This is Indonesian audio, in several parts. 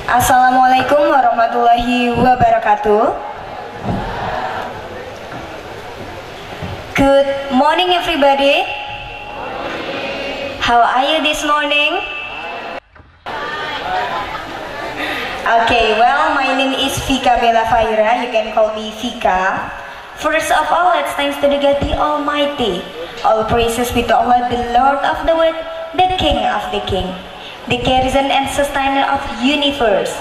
Assalamualaikum warahmatullahi wabarakatuh. Good morning everybody. How are you this morning? Okay, well, my name is Vika Bella Faira. You can call me Vika. First of all, let's thanks to the God the Almighty. All praises be to Allah, the Lord of the world, the King of the King, the garrison and sustainer of universe.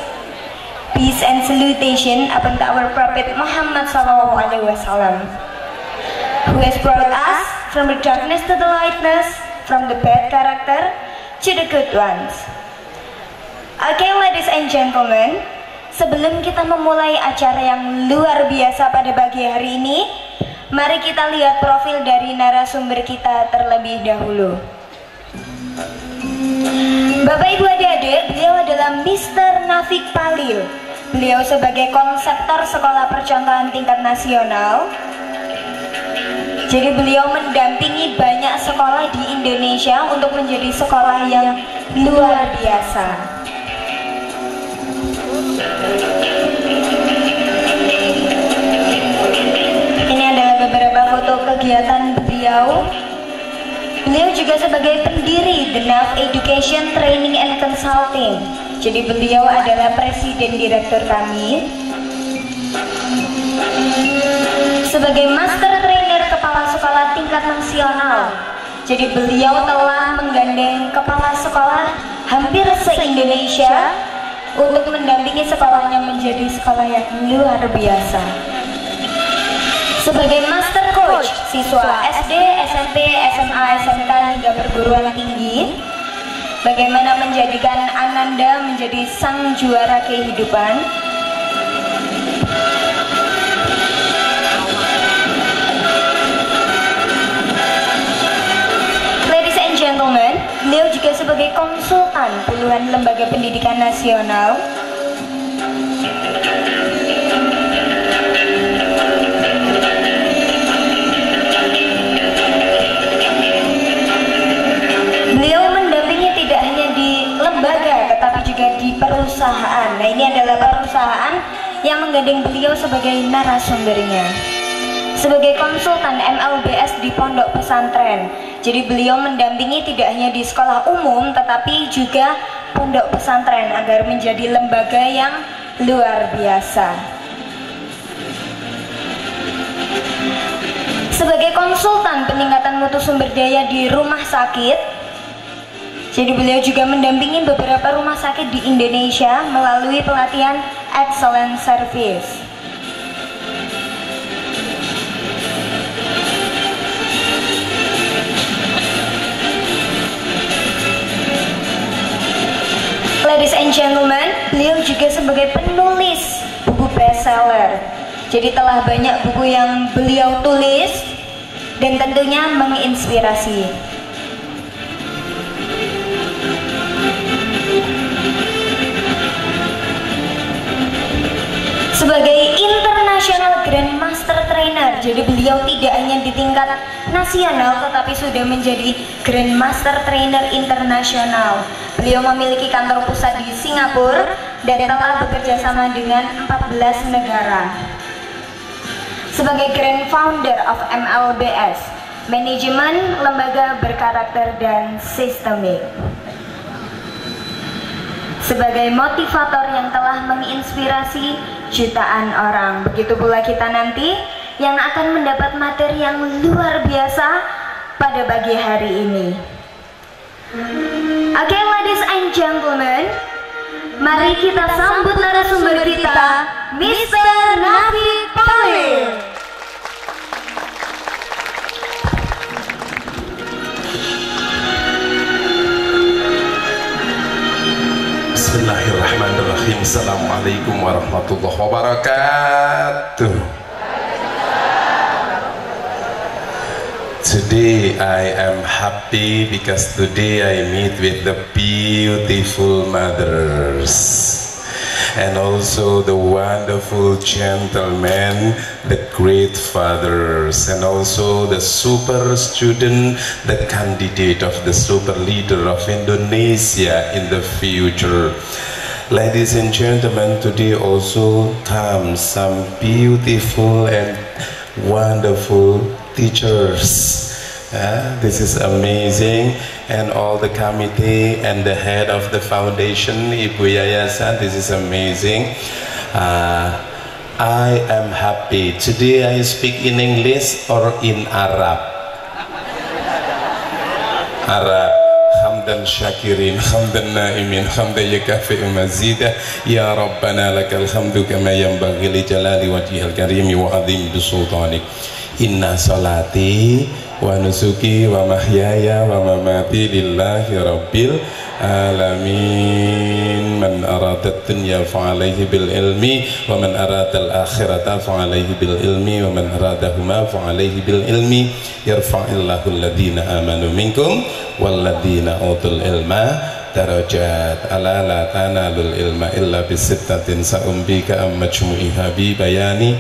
Peace and salutation upon our Prophet Muhammad SAW, who has brought us from the darkness to the lightness, from the bad character to the good ones. Okay, ladies and gentlemen, sebelum kita memulai acara yang luar biasa pada pagi hari ini, mari kita lihat profil dari narasumber kita terlebih dahulu. Bapak Ibu Adik-adik, beliau adalah Mr. Nafik Palil. Beliau sebagai konseptor sekolah percontohan tingkat nasional. Jadi beliau mendampingi banyak sekolah di Indonesia untuk menjadi sekolah yang luar biasa. Ini adalah beberapa foto kegiatan beliau. Beliau juga sebagai pendiri The NAF Education Training and Consulting. Jadi beliau adalah presiden direktur kami. Sebagai master trainer kepala sekolah tingkat nasional. Jadi beliau telah menggandeng kepala sekolah hampir se-Indonesia untuk mendampingi sekolahnya menjadi sekolah yang luar biasa. Sebagai master coach siswa SD, SMP, SMA, SMK hingga perguruan tinggi, bagaimana menjadikan Ananda menjadi sang juara kehidupan. Ladies and gentlemen, beliau juga sebagai konsultan puluhan lembaga pendidikan nasional. Di perusahaan. Nah, ini adalah perusahaan yang menggandeng beliau sebagai narasumbernya. Sebagai konsultan MLBS di pondok pesantren. Jadi beliau mendampingi tidak hanya di sekolah umum tetapi juga pondok pesantren agar menjadi lembaga yang luar biasa. Sebagai konsultan peningkatan mutu sumber daya di rumah sakit. Jadi beliau juga mendampingi beberapa rumah sakit di Indonesia melalui pelatihan Excellent Service. Ladies and gentlemen, beliau juga sebagai penulis buku bestseller. Jadi telah banyak buku yang beliau tulis dan tentunya menginspirasi. Sebagai International Grandmaster Trainer, jadi beliau tidak hanya di tingkat nasional tetapi sudah menjadi Grandmaster Trainer internasional. Beliau memiliki kantor pusat di Singapura dan telah bekerja sama dengan 14 negara. Sebagai Grand Founder of MLBS, Manajemen Lembaga Berkarakter dan Sistemik. Sebagai motivator yang telah menginspirasi jutaan orang. Begitu pula kita nanti yang akan mendapat materi yang luar biasa pada pagi hari ini. Oke, ladies and gentlemen, mari kita sambut narasumber kita, Mr. Nafik Palil. Bismillahirrahmanirrahim. Assalamualaikum warahmatullahi wabarakatuh. Today I am happy because today I meet with the beautiful mothers and also the wonderful gentlemen, the great fathers, and also the super student, the candidate of the super leader of Indonesia in the future. Ladies and gentlemen, today also comes some beautiful and wonderful teachers. This is amazing, and all the committee and the head of the foundation, Ibu Yayasan, this is amazing. I am happy. Today I speak in English or in Arab? Arab. Hamdan syakirin, hamdan naimin, hamdan yakafi'u mazidah. Ya Rabbana lakal hamdu kama yanbaghi li jalali wajhil karimi wa azim bisultanik. Inna salati wa nusuki wa mahyaya wa mamati lillahi rabbil alamin. Man arada dunya fa'alaihi bil ilmi wa man arada al akhirata fa'alaihi bil ilmi wa man aradahuma fa'alaihi bil ilmi. Yarfa'illahu alladhina amanu minkum walladhina utul ilma darajat. Ala la tanalul ilma illa bisittatin sa'umbika am majmu'iha bi bayani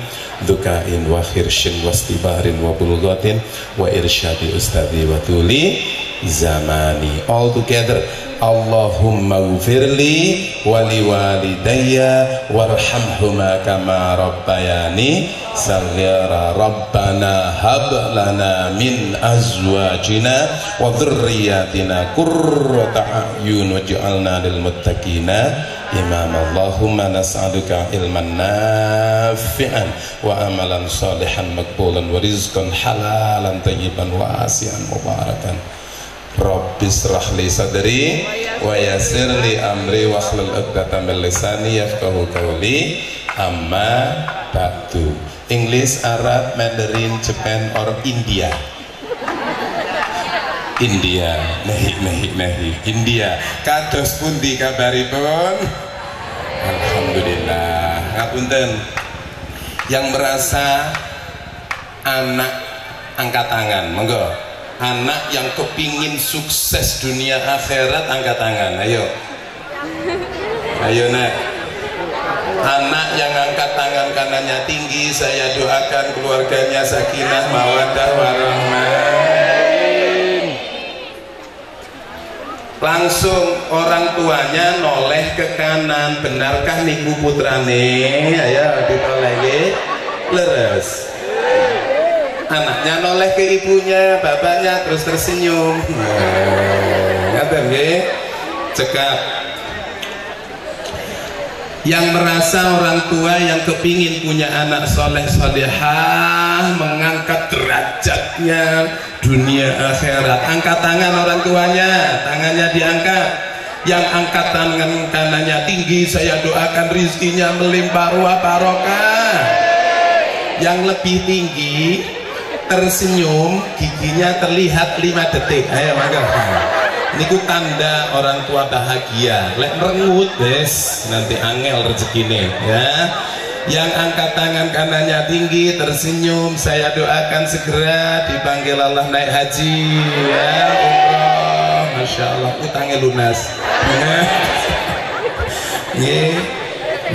dukain wa khirshin wastibarin wa bulghatin wa irsyadi ustadi wa tuli zamani. All together, Allahumma ghfirli wa liwalidayya warhamhuma kama rabbayani saghira. Rabbana hab lana min azwajina wa dhurriyyatina qurrata a'yun waj'alna lil muttaqina imam. Allahumma nas'aluka ilman nafi'an wa amalan salihan maqbulan wa rizqan halalan tayyiban wa asian mubarakan. Rabbis rahli sadri wa yassir li amri wa hlul 'uqdatam min lisani yafqahu qawli. Amma ba'du. English, Arab, Mandarin, Japan or India? India. Nahi India. Kados pundi kabaripun? Alhamdulillah. Ngapunten. Yang merasa anak angkat tangan, monggo. Anak yang kepingin sukses dunia akhirat angkat tangan, ayo nak. Anak yang angkat tangan kanannya tinggi, saya doakan keluarganya sakinah mawaddah warahmah. Langsung orang tuanya noleh ke kanan. Benarkah niku putrane? Ayo ditoleh leres. Anaknya noleh ke ibunya, bapaknya terus tersenyum. Ngaten nggih? Cekap. Yang merasa orang tua yang kepingin punya anak soleh solehah, mengangkat derajatnya dunia akhirat, angkat tangan orang tuanya, tangannya diangkat. Yang angkat tangan kanannya tinggi, saya doakan rizkinya melimpah ruah barokah. Yang lebih tinggi tersenyum, giginya terlihat 5 detik. Ayo mangga. Niku tanda orang tua bahagia. Lek merengut des, nanti angel rezekine ya. Yang angkat tangan kanannya tinggi tersenyum, saya doakan segera dipanggil Allah naik haji ya, umroh. Masya Allah, utangnya lunas.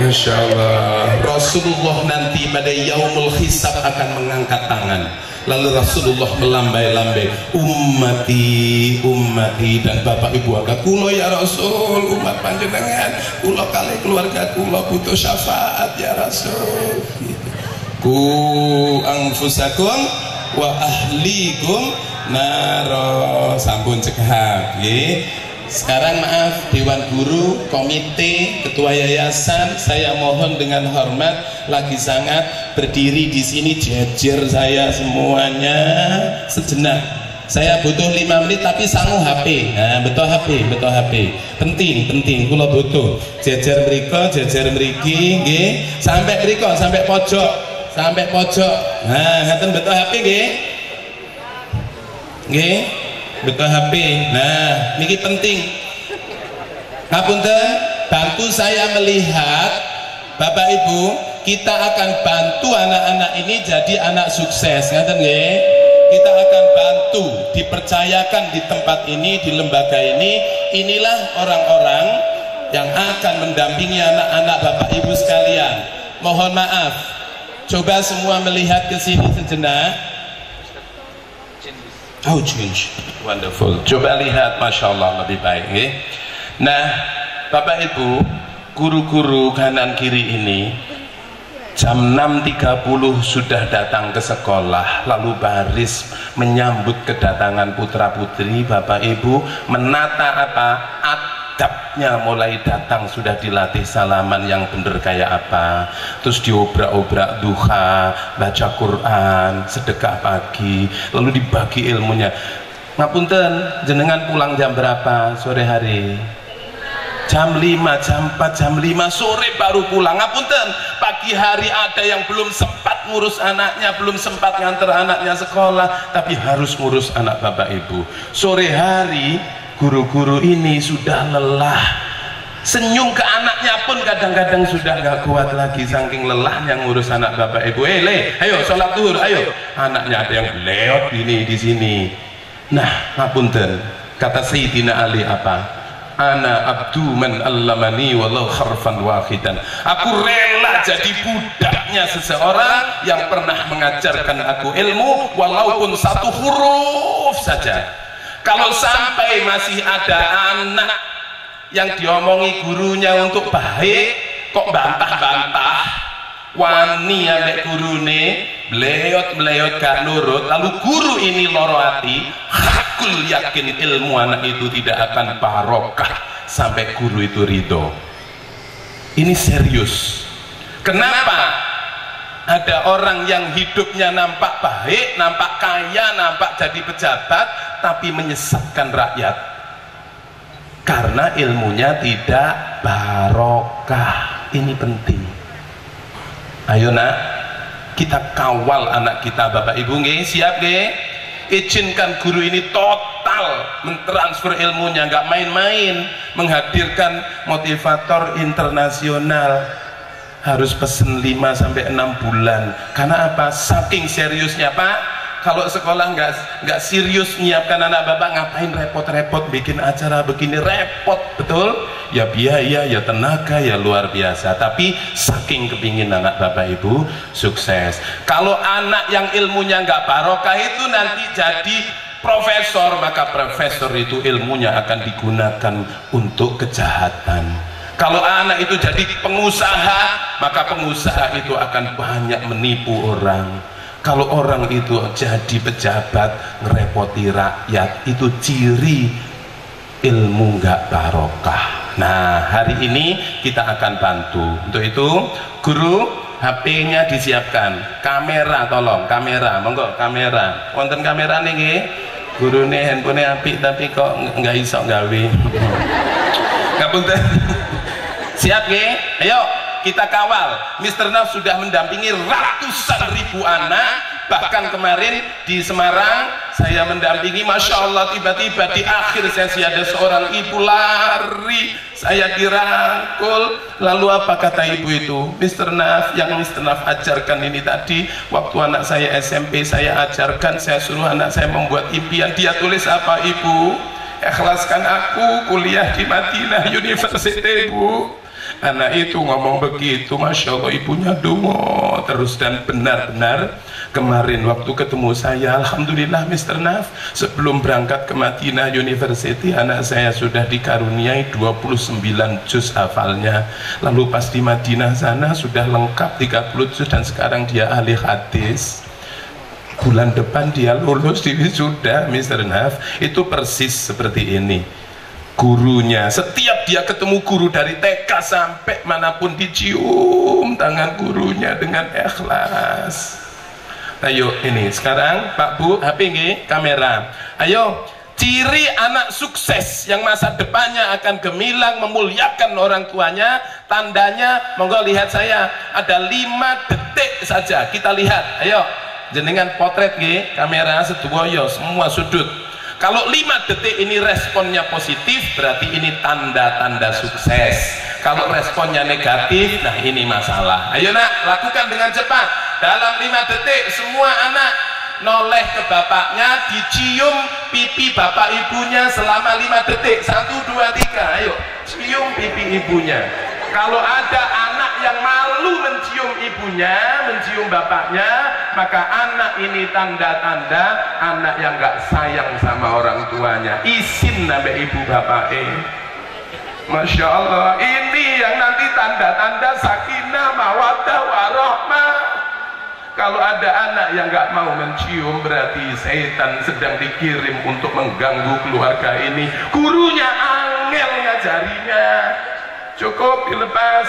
Masya Allah. Rasulullah nanti pada yaumul hisab akan mengangkat tangan. Lalu Rasulullah melambai-lambai, ummati, dan bapak ibu agak kulo ya Rasul, umat panjenengan, kulo kali keluarga kulo butuh syafaat ya Rasul. Ku anfusakum wa ahlikum naro. Sampun cekap nggih. Sekarang maaf, Dewan Guru, komite, ketua yayasan, saya mohon dengan hormat lagi sangat berdiri di sini, jejer saya semuanya sejenak. Saya butuh 5 menit tapi sanggup HP. Nah, betul HP. Penting, kula butuh. Jejer mriko, jejer mriki, nggih. Sampai mriko, sampai pojok. Nah, ngaten betul HP nggih. Nggih. Betul HP. Nah, niki penting. Ngapunten, bantu saya melihat Bapak Ibu, kita akan bantu anak-anak ini jadi anak sukses. Ngaten nggih? Kita akan bantu, dipercayakan di tempat ini, di lembaga ini. Inilah orang-orang yang akan mendampingi anak-anak Bapak Ibu sekalian. Mohon maaf. Coba semua melihat ke sini sejenak. Oh, change. Wonderful. Coba lihat, Masya Allah, lebih baik. Nah, Bapak Ibu, guru-guru kanan kiri ini jam 6.30 sudah datang ke sekolah, lalu baris menyambut kedatangan putra putri, bapak ibu menata apa? Adabnya mulai datang sudah dilatih salaman yang bener kayak apa, terus diobrak-obrak duha, baca Quran, sedekah pagi, lalu dibagi ilmunya. Ngapunten, jenengan pulang jam berapa sore hari? Jam 5, jam 4, jam 5 sore baru pulang. Ngapunten, pagi hari ada yang belum sempat ngurus anaknya, belum sempat nganter anaknya sekolah, tapi harus ngurus anak bapak ibu. Sore hari guru-guru ini sudah lelah, senyum ke anaknya pun kadang-kadang sudah nggak kuat lagi saking lelahnya ngurus anak bapak ibu. Ayo sholat zuhur, ayo. Anaknya ada yang beleot ini di sini. Nah, ngapunten, kata Sayyidina Ali apa? Ana abdu man allamani walau harfan wahidan. Aku rela jadi budaknya seseorang yang pernah mengajarkan aku ilmu walaupun satu huruf saja. Kalau sampai masih ada anak yang diomongi gurunya untuk baik kok bantah-bantah, wani ambek gurune meleot gak nurut, lalu guru ini loro hati, hakul yakin ilmu anak itu tidak akan barokah sampai guru itu ridho. Ini serius. Kenapa ada orang yang hidupnya nampak baik, nampak kaya, nampak jadi pejabat, tapi menyesatkan rakyat? Karena ilmunya tidak barokah. Ini penting. Ayo nak, kita kawal anak kita bapak ibu nggih, siap nggih? Izinkan guru ini total mentransfer ilmunya, nggak main-main, menghadirkan motivator internasional. Harus pesen 5 sampai 6 bulan. Karena apa? Saking seriusnya, Pak. Kalau sekolah nggak serius nyiapkan anak bapak, ngapain repot-repot bikin acara begini, repot, betul? Ya biaya, ya tenaga, ya luar biasa. Tapi saking kepingin anak bapak ibu sukses. Kalau anak yang ilmunya nggak barokah itu nanti jadi profesor, maka profesor itu ilmunya akan digunakan untuk kejahatan. Kalau anak itu jadi pengusaha, maka pengusaha itu akan banyak menipu orang. Kalau orang itu jadi pejabat ngerepoti rakyat, itu ciri ilmu nggak barokah. Nah, hari ini kita akan bantu. Untuk itu, guru HP-nya disiapkan, kamera tolong, kamera, monggo kamera. Wonten kamera nih, guru nih handphone apik tapi kok nggak iso gawe. Ngapunten. Siap nggih? Ayo kita kawal. Mr. Naf sudah mendampingi ratusan ribu anak. Bahkan kemarin di Semarang saya mendampingi, Masya Allah, tiba-tiba di akhir sesi ada seorang ibu lari, saya dirangkul. Lalu apa kata ibu itu? Mr. Naf, yang Mr. Naf ajarkan ini tadi, waktu anak saya SMP saya ajarkan, saya suruh anak saya membuat impian. Dia tulis apa ibu? Ikhlaskan aku kuliah di Madinah University, Bu. Anak itu ngomong begitu, Masya Allah, ibunya dungo terus. Dan benar-benar kemarin waktu ketemu saya, Alhamdulillah Mr. Naf, sebelum berangkat ke Madinah University, anak saya sudah dikaruniai 29 juz hafalnya. Lalu pas di Madinah sana sudah lengkap 30 juz dan sekarang dia ahli hadis. Bulan depan dia lulus di wisuda, Mr. Naf. Itu persis seperti ini. Gurunya, setiap dia ketemu guru dari TK sampai manapun, dicium tangan gurunya dengan ikhlas. Ayo ini sekarang Pak Bu, HP nggih, kamera. Ayo, ciri anak sukses yang masa depannya akan gemilang memuliakan orang tuanya, tandanya, monggo lihat saya, ada 5 detik saja kita lihat. Ayo, jenengan potret nggih, kamera sedoyo semua sudut. Kalau 5 detik ini responnya positif, berarti ini tanda-tanda sukses. Kalau responnya negatif, nah ini masalah. Ayo nak, lakukan dengan cepat. Dalam 5 detik, semua anak noleh ke bapaknya, dicium pipi bapak ibunya selama 5 detik. 1, 2, 3, ayo, cium pipi ibunya. Kalau ada anak yang malu mencium ibunya, mencium bapaknya, maka anak ini tanda-tanda anak yang gak sayang sama orang tuanya. Isin sampai ibu bapaknya. Masya Allah, ini yang nanti tanda-tanda sakinah, mawaddah, warahmah. Kalau ada anak yang nggak mau mencium, berarti setan sedang dikirim untuk mengganggu keluarga ini. Gurunya angel ngajarinya. Cukup dilepas.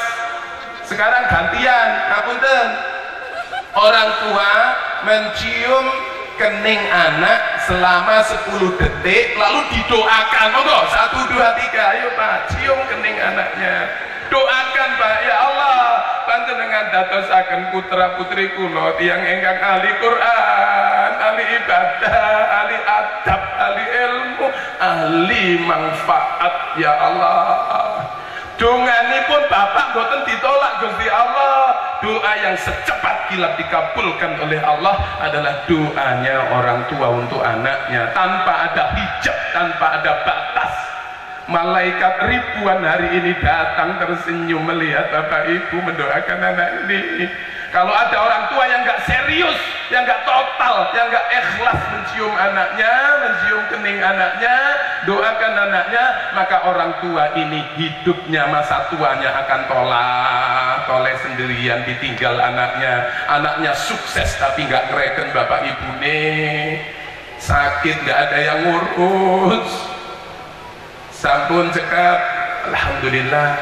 Sekarang gantian, ngapunten. Orang tua mencium kening anak selama 10 detik lalu didoakan. Monggo 1 2 3, ayo Pak, cium kening anaknya, doakan Pak, ya Allah panjenengan dadosaken putra putri kula tiyang ingkang ahli Quran, ahli ibadah, ahli adab, ahli ilmu, ahli manfaat, ya Allah. Donganipun Bapak boten ditolak Gusti Allah. Doa yang secepat kilat dikabulkan oleh Allah adalah doanya orang tua untuk anaknya, tanpa ada hijab, tanpa ada batas. Malaikat ribuan hari ini datang tersenyum melihat Bapak Ibu mendoakan anak ini. Kalau ada orang tua yang nggak serius, yang nggak total, yang nggak ikhlas mencium anaknya, mencium kening anaknya, doakan anaknya, maka orang tua ini hidupnya, masa tuanya akan toleh sendirian, ditinggal anaknya. Anaknya sukses tapi nggak ngereken bapak ibu nih, sakit nggak ada yang ngurus, sampun cekap, alhamdulillah.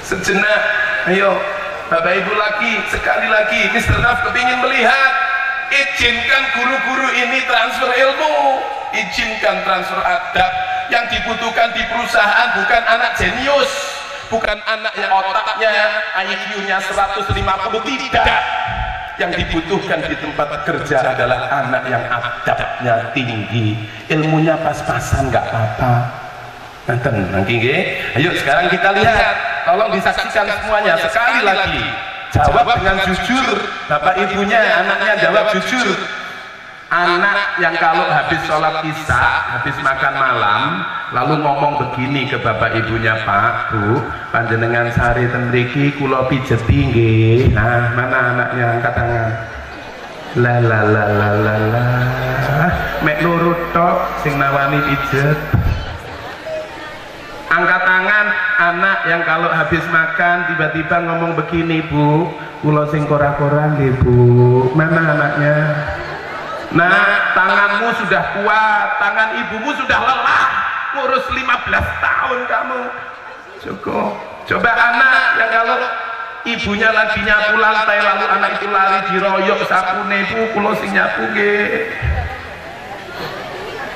Sejenak, ayo bapak ibu lagi, sekali lagi Mr. Naf kepingin melihat, izinkan guru-guru ini transfer ilmu, izinkan transfer adab. Yang dibutuhkan di perusahaan bukan anak jenius, bukan anak yang otaknya IQ-nya 150, tidak. Yang dibutuhkan di tempat kerja adalah anak yang adabnya tinggi, ilmunya pas-pasan, nggak apa-apa. Ayo sekarang kita lihat, tolong disaksikan semuanya sekali lagi. Jawab dengan jujur, bapak ibunya, anaknya jawab jujur. Anak yang kalau habis sholat isya, habis makan malam, lalu ngomong begini ke bapak ibunya, Pak, Bu, panjenengan sari ten mriki kula pijeti nggih. Nah, mana anaknya, angkat tangan. La la la la la la. Mek lurut tok sing nawani pijet. Angkat tangan anak yang kalau habis makan tiba-tiba ngomong begini, Bu, kula sing kora-kora nggih, Bu. Mana anaknya? Nah, tanganmu sudah kuat, tangan ibumu sudah lelah, ngurus 15 tahun kamu. Cukup. Coba anak yang kalau ibunya lagi nyapu lantai lalu anak itu lari diroyok sapune, Bu, kula sing nyapu nggih.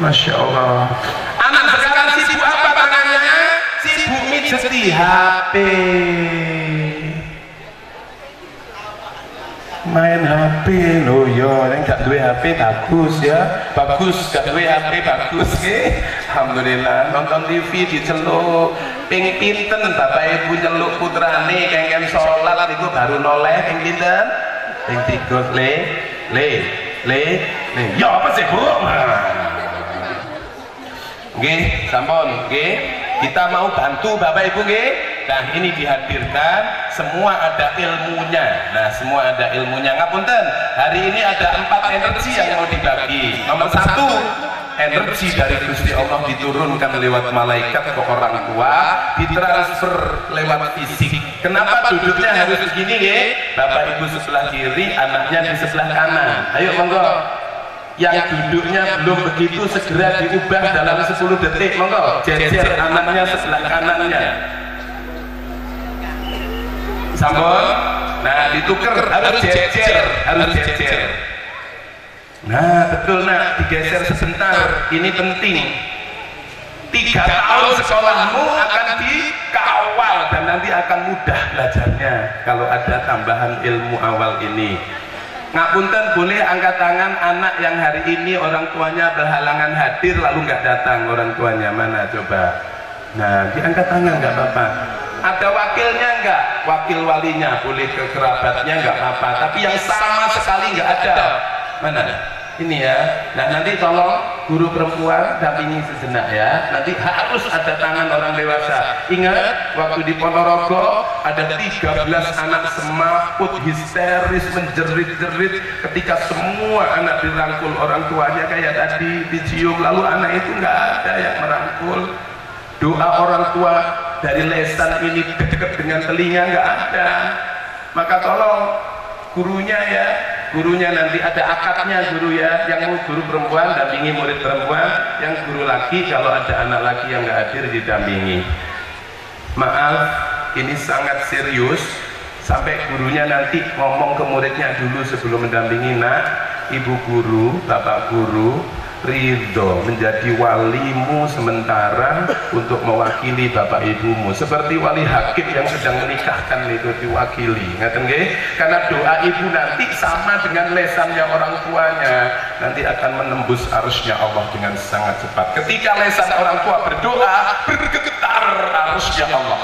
Masya Allah. Anak sekarang sibuk apa tangannya? Sibuk mijeti HP, main HP loh. Yo, yang gak duwe HP bagus ya, bagus. Gak duwe HP bagus ke? Alhamdulillah. Nonton TV diceluk, ping pinten bapak ibu nyeluk putrane kengken sholat itu baru noleh ping pinten? Ping 3 le. Ya apa sih, Bu? Nggih, sampun, nggih. Kita mau bantu bapak ibu nggih. Nah, ini dihadirkan, semua ada ilmunya. Nah, semua ada ilmunya. Ngapunten, hari ini ada 4 energi yang mau dibagi. Nomor 1, energi dari Gusti Allah diturunkan lewat malaikat ke orang tua, ditransfer lewat fisik. Kenapa duduknya harus begini nggih? Bapak ibu sebelah kiri, anaknya di sebelah kanan. Ayo monggo. Yang duduknya belum begitu segera diubah dalam 10 detik, monggo. Jejer anaknya sebelah kanannya. Sampun. Nah, ditukar, harus jejer. Nah, betul nak, digeser sebentar. Ini penting. 3 tahun sekolahmu akan dikawal dan nanti akan mudah belajarnya kalau ada tambahan ilmu awal ini. Ngapunten, boleh angkat tangan anak yang hari ini orang tuanya berhalangan hadir lalu nggak datang orang tuanya, mana coba? Nah, diangkat tangan nggak apa-apa. Ada wakilnya nggak? Wakil walinya boleh, ke kerabatnya nggak apa-apa. Tapi yang sama sekali nggak ada. Mana? Ini ya. Nah, nanti tolong guru perempuan dampingi sejenak ya. Nanti harus ada tangan orang dewasa. Ingat waktu di Ponorogo ada 13 anak semaput histeris menjerit-jerit ketika semua anak dirangkul orang tuanya kayak tadi dicium, lalu anak itu nggak ada yang merangkul. Doa orang tua dari lesan ini dekat dengan telinga nggak ada. Maka tolong gurunya nanti ada akadnya guru ya, yang mau guru perempuan dampingi murid perempuan, yang guru laki kalau ada anak laki yang nggak hadir didampingi. Maaf, ini sangat serius, sampai gurunya nanti ngomong ke muridnya dulu sebelum mendampingi, nak, ibu guru, bapak guru ridho menjadi walimu sementara untuk mewakili bapak ibumu, seperti wali hakim yang sedang menikahkan itu diwakili, ngaten nggih? Karena doa ibu nanti sama dengan lesannya orang tuanya, nanti akan menembus arusnya Allah dengan sangat cepat. Ketika lesan orang tua berdoa, bergetar arusnya Allah,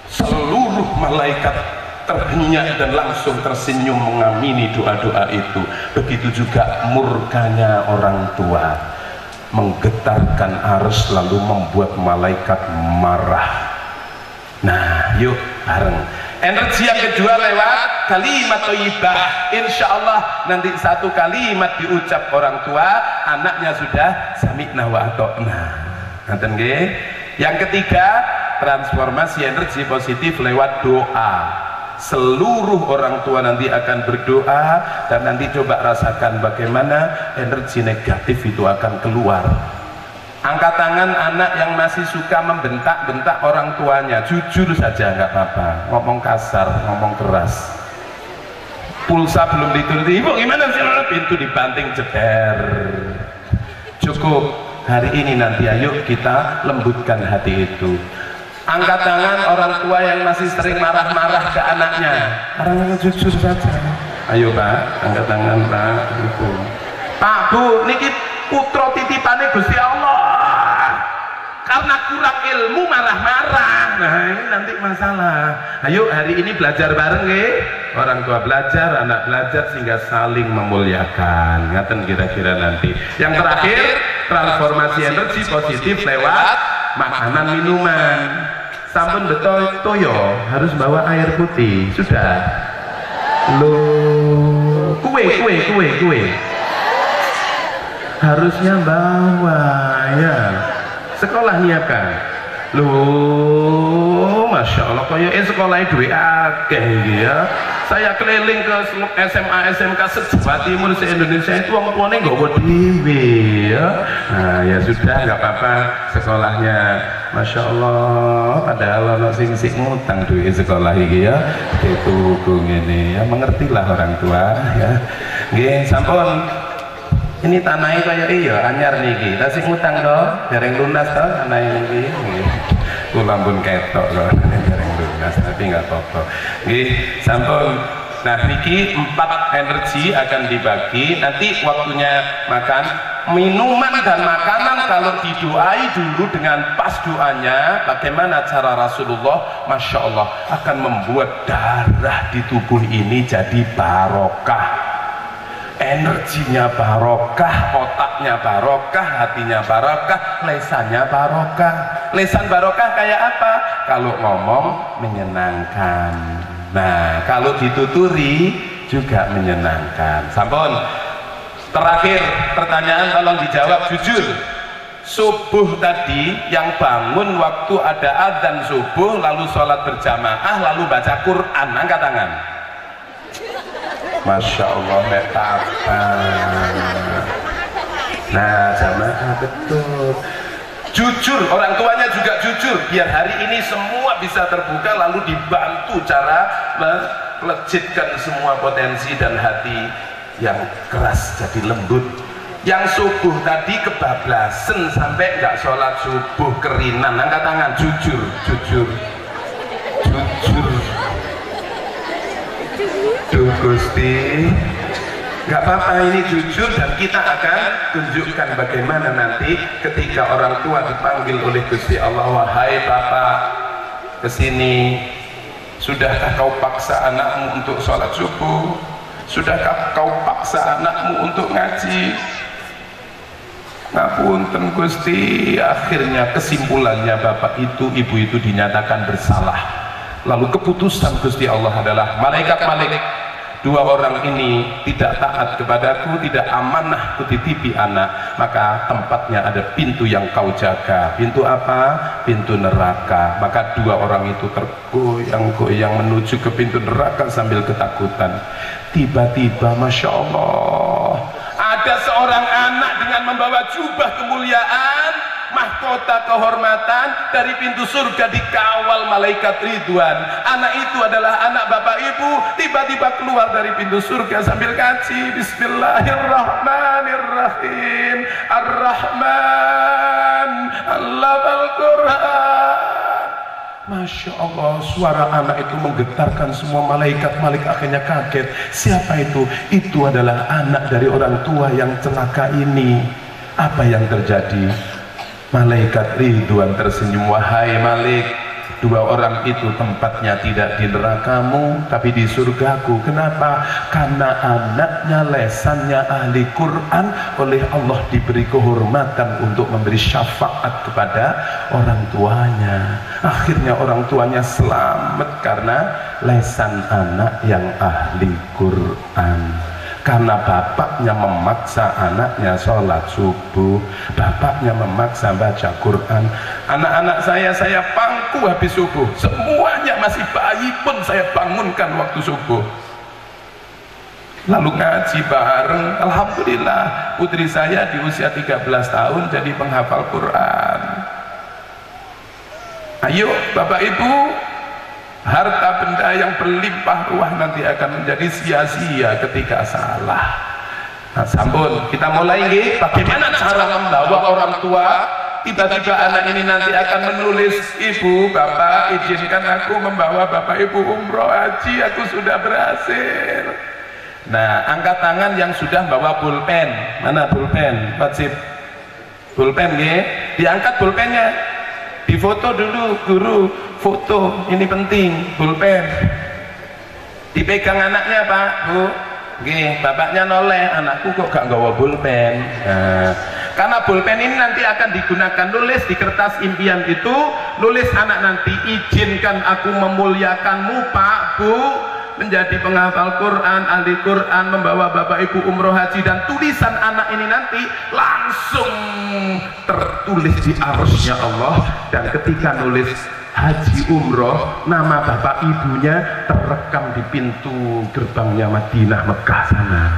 seluruh malaikat terhenyak dan langsung tersenyum mengamini doa-doa itu. Begitu juga murkanya orang tua menggetarkan arus lalu membuat malaikat marah. Nah, yuk bareng. Energi yang kedua lewat kalimat thayyibah. Insya Allah nanti satu kalimat diucap orang tua, anaknya sudah sami'na wa ata'na. Ngaten nggih? Yang ketiga, transformasi energi positif lewat doa. Seluruh orang tua nanti akan berdoa, dan nanti coba rasakan bagaimana energi negatif itu akan keluar. Angkat tangan anak yang masih suka membentak-bentak orang tuanya, jujur saja nggak apa-apa, ngomong kasar, ngomong keras. Pulsa belum dituruti, ibu gimana sih, pintu dibanting jeder. Cukup, hari ini nanti ayo kita lembutkan hati itu. Angkat tangan orang tua yang masih sering marah-marah ke anaknya, orangnya jujur saja. Ayo Pak, angkat tangan Pak. Itu. Pak, Bu, niki putra titipane Gusti Allah. Karena kurang ilmu marah-marah. Nah, ini nanti masalah. Ayo hari ini belajar bareng nggih. Orang tua belajar, anak belajar sehingga saling memuliakan. Ngaten kira-kira nanti. Yang terakhir, transformasi energi positif lewat makanan minuman. Sampun betul toyo harus bawa air putih, sudah. Loh, kue harusnya bawa ya. Sekolah nyiapkan. Loh, masya Allah, koyo sekolahnya duit akeh ya. Saya keliling ke SMA SMK se-Jawa Timur se-Indonesia itu orang tuanya nggak mau dewe ya. Nah ya sudah, nggak apa-apa sekolahnya. Masya Allah, padahal ono sing ngutang duit sekolah iki ya. Itu ini ya, mengertilah orang tua ya. Nggih, sampun. Ini tanahnya kayak iya anyar niki. Ta sing ngutang to, dereng lunas to tanahnya niki. Nggih. Kula pun ketok kok dereng lunas, tapi nggak apa-apa. Nggih, sampun. Nah, niki 4 energi akan dibagi. Nanti waktunya makan, minuman dan makanan kalau didoai dulu dengan pas doanya, bagaimana cara Rasulullah, Masya Allah, akan membuat darah di tubuh ini jadi barokah. Energinya barokah, otaknya barokah, hatinya barokah, lesannya barokah. Lesan barokah kayak apa? Kalau ngomong menyenangkan. Nah, kalau dituturi juga menyenangkan. Sampun. Terakhir pertanyaan, tolong dijawab jujur. Subuh tadi yang bangun waktu ada adzan subuh lalu sholat berjamaah lalu baca Quran, angkat tangan. Masya Allah, betapa. Nah, jamaah betul. Jujur, orang tuanya juga jujur, biar hari ini semua bisa terbuka lalu dibantu cara melejitkan semua potensi dan hati yang keras jadi lembut. Yang subuh tadi kebablasan sampai nggak sholat subuh, kerinan, angkat tangan. Jujur, jujur, jujur. Duh Gusti, nggak apa-apa, ini jujur, dan kita akan tunjukkan bagaimana nanti ketika orang tua dipanggil oleh Gusti Allah, wahai Bapak, kesini. Sudahkah kau paksa anakmu untuk sholat subuh? Sudahkah kau paksa anakmu untuk ngaji? Ngapunten Gusti. Akhirnya kesimpulannya bapak itu, ibu itu dinyatakan bersalah. Lalu keputusan Gusti Allah adalah malaikat-malaikat dua orang ini tidak taat kepadaku, tidak amanah kutitipi anak, maka tempatnya ada pintu yang kau jaga. Pintu apa? Pintu neraka. Maka dua orang itu tergoyang-goyang menuju ke pintu neraka sambil ketakutan. Tiba-tiba Masya Allah, ada seorang anak dengan membawa jubah kemuliaan, mahkota kehormatan, dari pintu surga dikawal malaikat Ridwan. Anak itu adalah anak bapak ibu, tiba-tiba keluar dari pintu surga sambil kaji Bismillahirrahmanirrahim. Ar-Rahman Allamal Quran. Masya Allah, suara anak itu menggetarkan semua malaikat. Malaikat akhirnya kaget. Siapa itu? Itu adalah anak dari orang tua yang celaka ini. Apa yang terjadi? Malaikat Ridwan tersenyum, wahai Malik, dua orang itu tempatnya tidak di nerakamu tapi di surgaku. Kenapa? Karena anaknya, lesannya ahli Quran, oleh Allah diberi kehormatan untuk memberi syafaat kepada orang tuanya. Akhirnya orang tuanya selamat karena lesan anak yang ahli Quran. Karena bapaknya memaksa anaknya sholat subuh, bapaknya memaksa baca Quran. Anak-anak saya pangku habis subuh, semuanya masih bayi pun saya bangunkan waktu subuh, lalu ngaji bareng. Alhamdulillah, putri saya di usia 13 tahun jadi penghafal Quran. Ayo Bapak Ibu, harta benda yang berlimpah ruah nanti akan menjadi sia-sia ketika salah. Nah, sampun, kita mulai nggih. Bagaimana cara membawa orang tua? Tiba-tiba anak ini nanti akan menulis, ibu, bapak, izinkan aku membawa bapak ibu umroh haji, aku sudah berhasil. Nah, angkat tangan yang sudah bawa pulpen. Mana pulpen? Wajib pulpen nggih. Diangkat pulpennya, difoto dulu guru. Foto, ini penting, pulpen. Dipegang anaknya Pak, Bu. Nggih, bapaknya noleh, anakku kok gak nggawa pulpen. Nah, karena pulpen ini nanti akan digunakan nulis di kertas impian itu, nulis anak nanti, izinkan aku memuliakanmu Pak, Bu, menjadi penghafal Quran, ahli Quran, membawa bapak ibu umroh haji. Dan tulisan anak ini nanti langsung tertulis di arusnya Allah. Dan ketika nulis haji umroh, nama bapak ibunya terekam di pintu gerbangnya Madinah Mekah sana.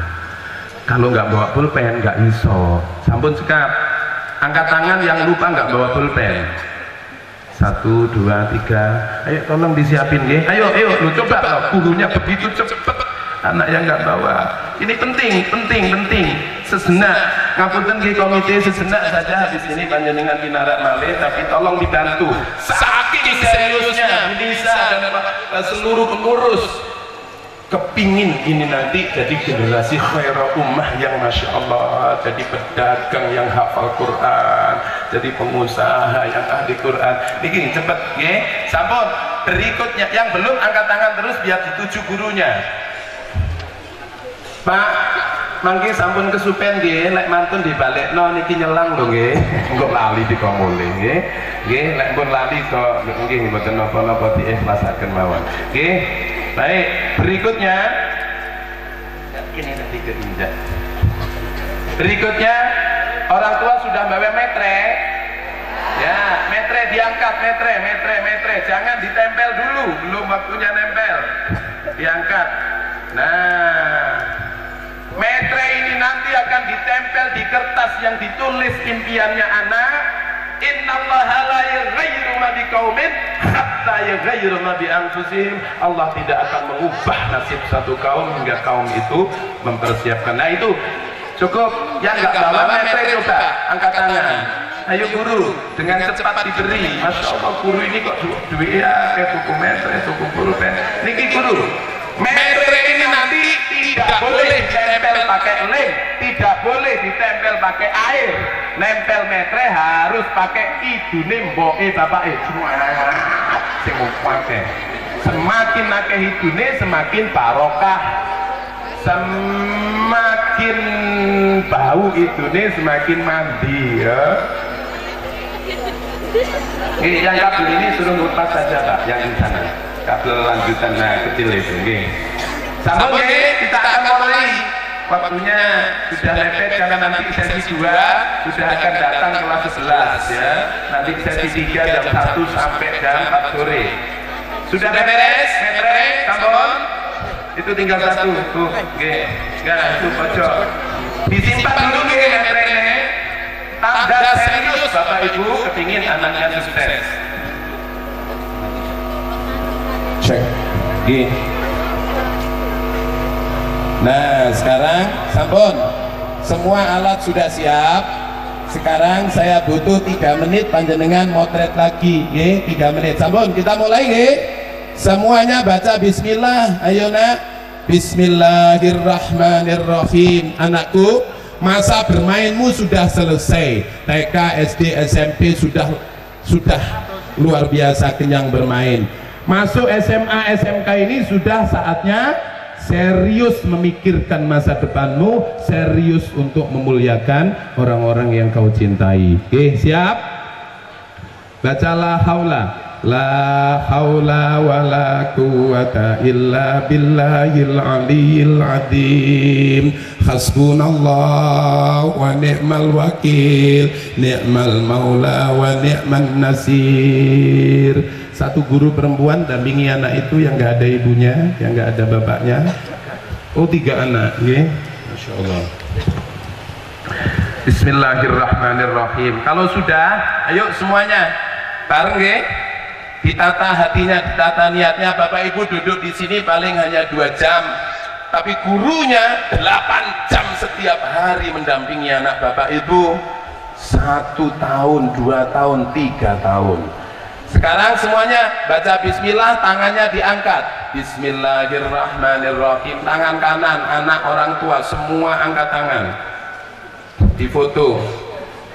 Kalau nggak bawa pulpen nggak iso. Sampun sekap, angkat tangan yang lupa nggak bawa pulpen. 1, 2, 3, ayo tolong disiapin ya. Ayo lu coba loh, gurunya begitu cepet, anak yang nggak bawa. Ini penting. Sejenak, ngapunten di komite, sejenak saja habis ini panjenengan pinarak malih, tapi tolong dibantu. Saking seriusnya Nisa dan seluruh pengurus kepingin ini nanti jadi generasi khairah ummah yang Masya Allah, jadi pedagang yang hafal Quran, jadi pengusaha yang ahli Quran. Ini cepet ya. Sampun, berikutnya yang belum angkat tangan terus biar dituju gurunya. Pak, mangke sampun kesupen nggih, lek mantun dibalekno niki nyelang lho nggih. Engko lali dikomule nggih. Nggih, lek pun lali kok nggih mboten napa-napa diikhlasaken mawon. Nggih. Baik, berikutnya ini nanti keinjak. Berikutnya orang tua sudah bawa metre. Ya, metre diangkat, metre. Jangan ditempel dulu, belum waktunya nempel. Diangkat. Nah, metre ini nanti akan ditempel di kertas yang ditulis impiannya anak. Innallaha la yughayyiru ma biqaumin hatta yughayyiru ma bi anfusihim. Allah tidak akan mengubah nasib satu kaum hingga kaum itu mempersiapkan. Nah itu cukup. Yang nggak bawa metre coba angkat tangan. Ayo guru, dengan cepat diberi. Masya Allah, guru ini kok duit ya kayak tuku metre, tuku pulpen. Niki guru, metre ini nanti tidak boleh ditempel pakai lem, tidak boleh ditempel pakai air. Nempel metre harus pakai idune mboke bapake. Sing pakai. Semakin akeh idune semakin barokah. Semakin semakin bau itu nih semakin mandi ya. Yang kabel ini suruh lepas saja Pak, yang di sana kabel lanjutan kecil itu sambung kita akan mulai. Waktunya sudah mepet karena nanti sesi 2 sudah akan datang kelas 11 ya. Nanti sesi 3 jam 1 sampai jam 4 sore. Sudah beres, metre, sambung. Itu tinggal 1 tuh. Nah, itu pojok. Disimpan dulu metrenya. Tanda serius Bapak Ibu kepingin anaknya sukses. Cek. Nah sekarang sampun semua alat sudah siap. Sekarang saya butuh 3 menit panjenengan motret lagi 3 menit sampun kita mulai semuanya baca bismillah. Ayo nak, bismillahirrahmanirrahim. Anakku, masa bermainmu sudah selesai. TK, SD, SMP sudah luar biasa kenyang bermain. Masuk SMA, SMK ini sudah saatnya serius memikirkan masa depanmu, serius untuk memuliakan orang-orang yang kau cintai. Oke, siap? Baca la haula. La haula wa la quwata illa billahil aliyil azim. Hasbunallah wa ni'mal wakil, ni'mal maula wa ni'man nasir. Satu guru perempuan dampingi anak itu yang nggak ada ibunya, yang nggak ada bapaknya. Oh 3 anak, Masya Allah. Bismillahirrahmanirrahim. Kalau sudah, ayo semuanya bareng ditata hatinya, ditata niatnya. Bapak Ibu duduk di sini paling hanya 2 jam, tapi gurunya 8 jam setiap hari mendampingi anak Bapak Ibu. 1 tahun, 2 tahun, 3 tahun. Sekarang semuanya baca bismillah, tangannya diangkat. Bismillahirrahmanirrahim. Tangan kanan anak orang tua semua angkat tangan. Difoto.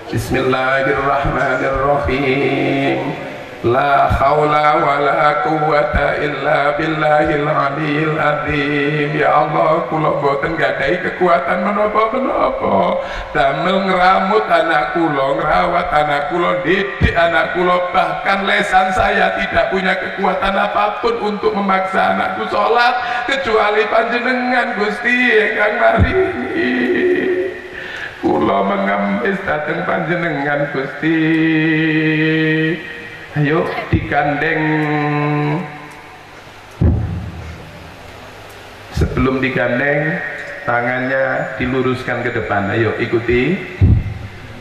Bismillahirrahmanirrahim. La haula wa la quwata illa billahil aliyil azim. Ya Allah, kula boten gadahi kekuatan menapa-menapa damel ngramut anak kula, ngrawat anak kula, didik anak kula, bahkan lesan saya tidak punya kekuatan apapun untuk memaksa anakku sholat kecuali panjenengan Gusti ingkang maringi. Kula mengemis dateng panjenengan Gusti. Ayo digandeng. Sebelum digandeng tangannya diluruskan ke depan. Ayo ikuti.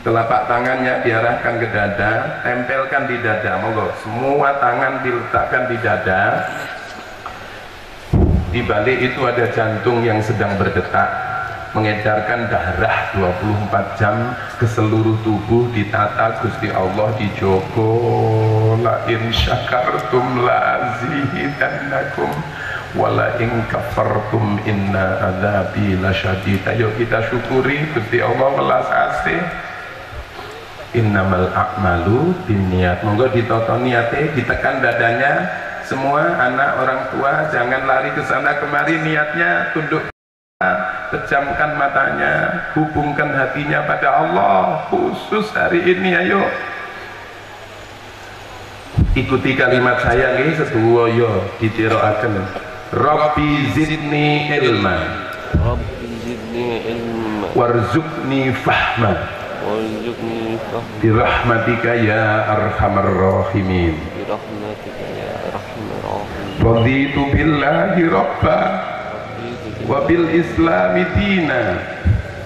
Telapak tangannya diarahkan ke dada, tempelkan di dada. Monggo semua tangan diletakkan di dada. Di balik itu ada jantung yang sedang berdetak, mengedarkan darah 24 jam ke seluruh tubuh. Ditata Gusti Allah, dijogo. La in syakartum la azidannakum wala in kafartum inna adzabi lasyadid. Ayo kita syukuri Gusti Allah welas asih. Innamal a'malu binniyat. Monggo ditoto niate, ditekan dadanya. Semua anak orang tua jangan lari ke sana kemari, niatnya tunduk, pejamkan matanya, hubungkan hatinya pada Allah khusus hari ini. Ayo ikuti kalimat saya nih sedoyo ditiroaken. Rabbi zidni ilma, Rabbi zidni ilma, warzuqni fahma, warzuqni fahma, birahmatika ya arhamar rahimin. birahmatika ya arhamar rahimin. Raditu billahi rabba wa bil islami dina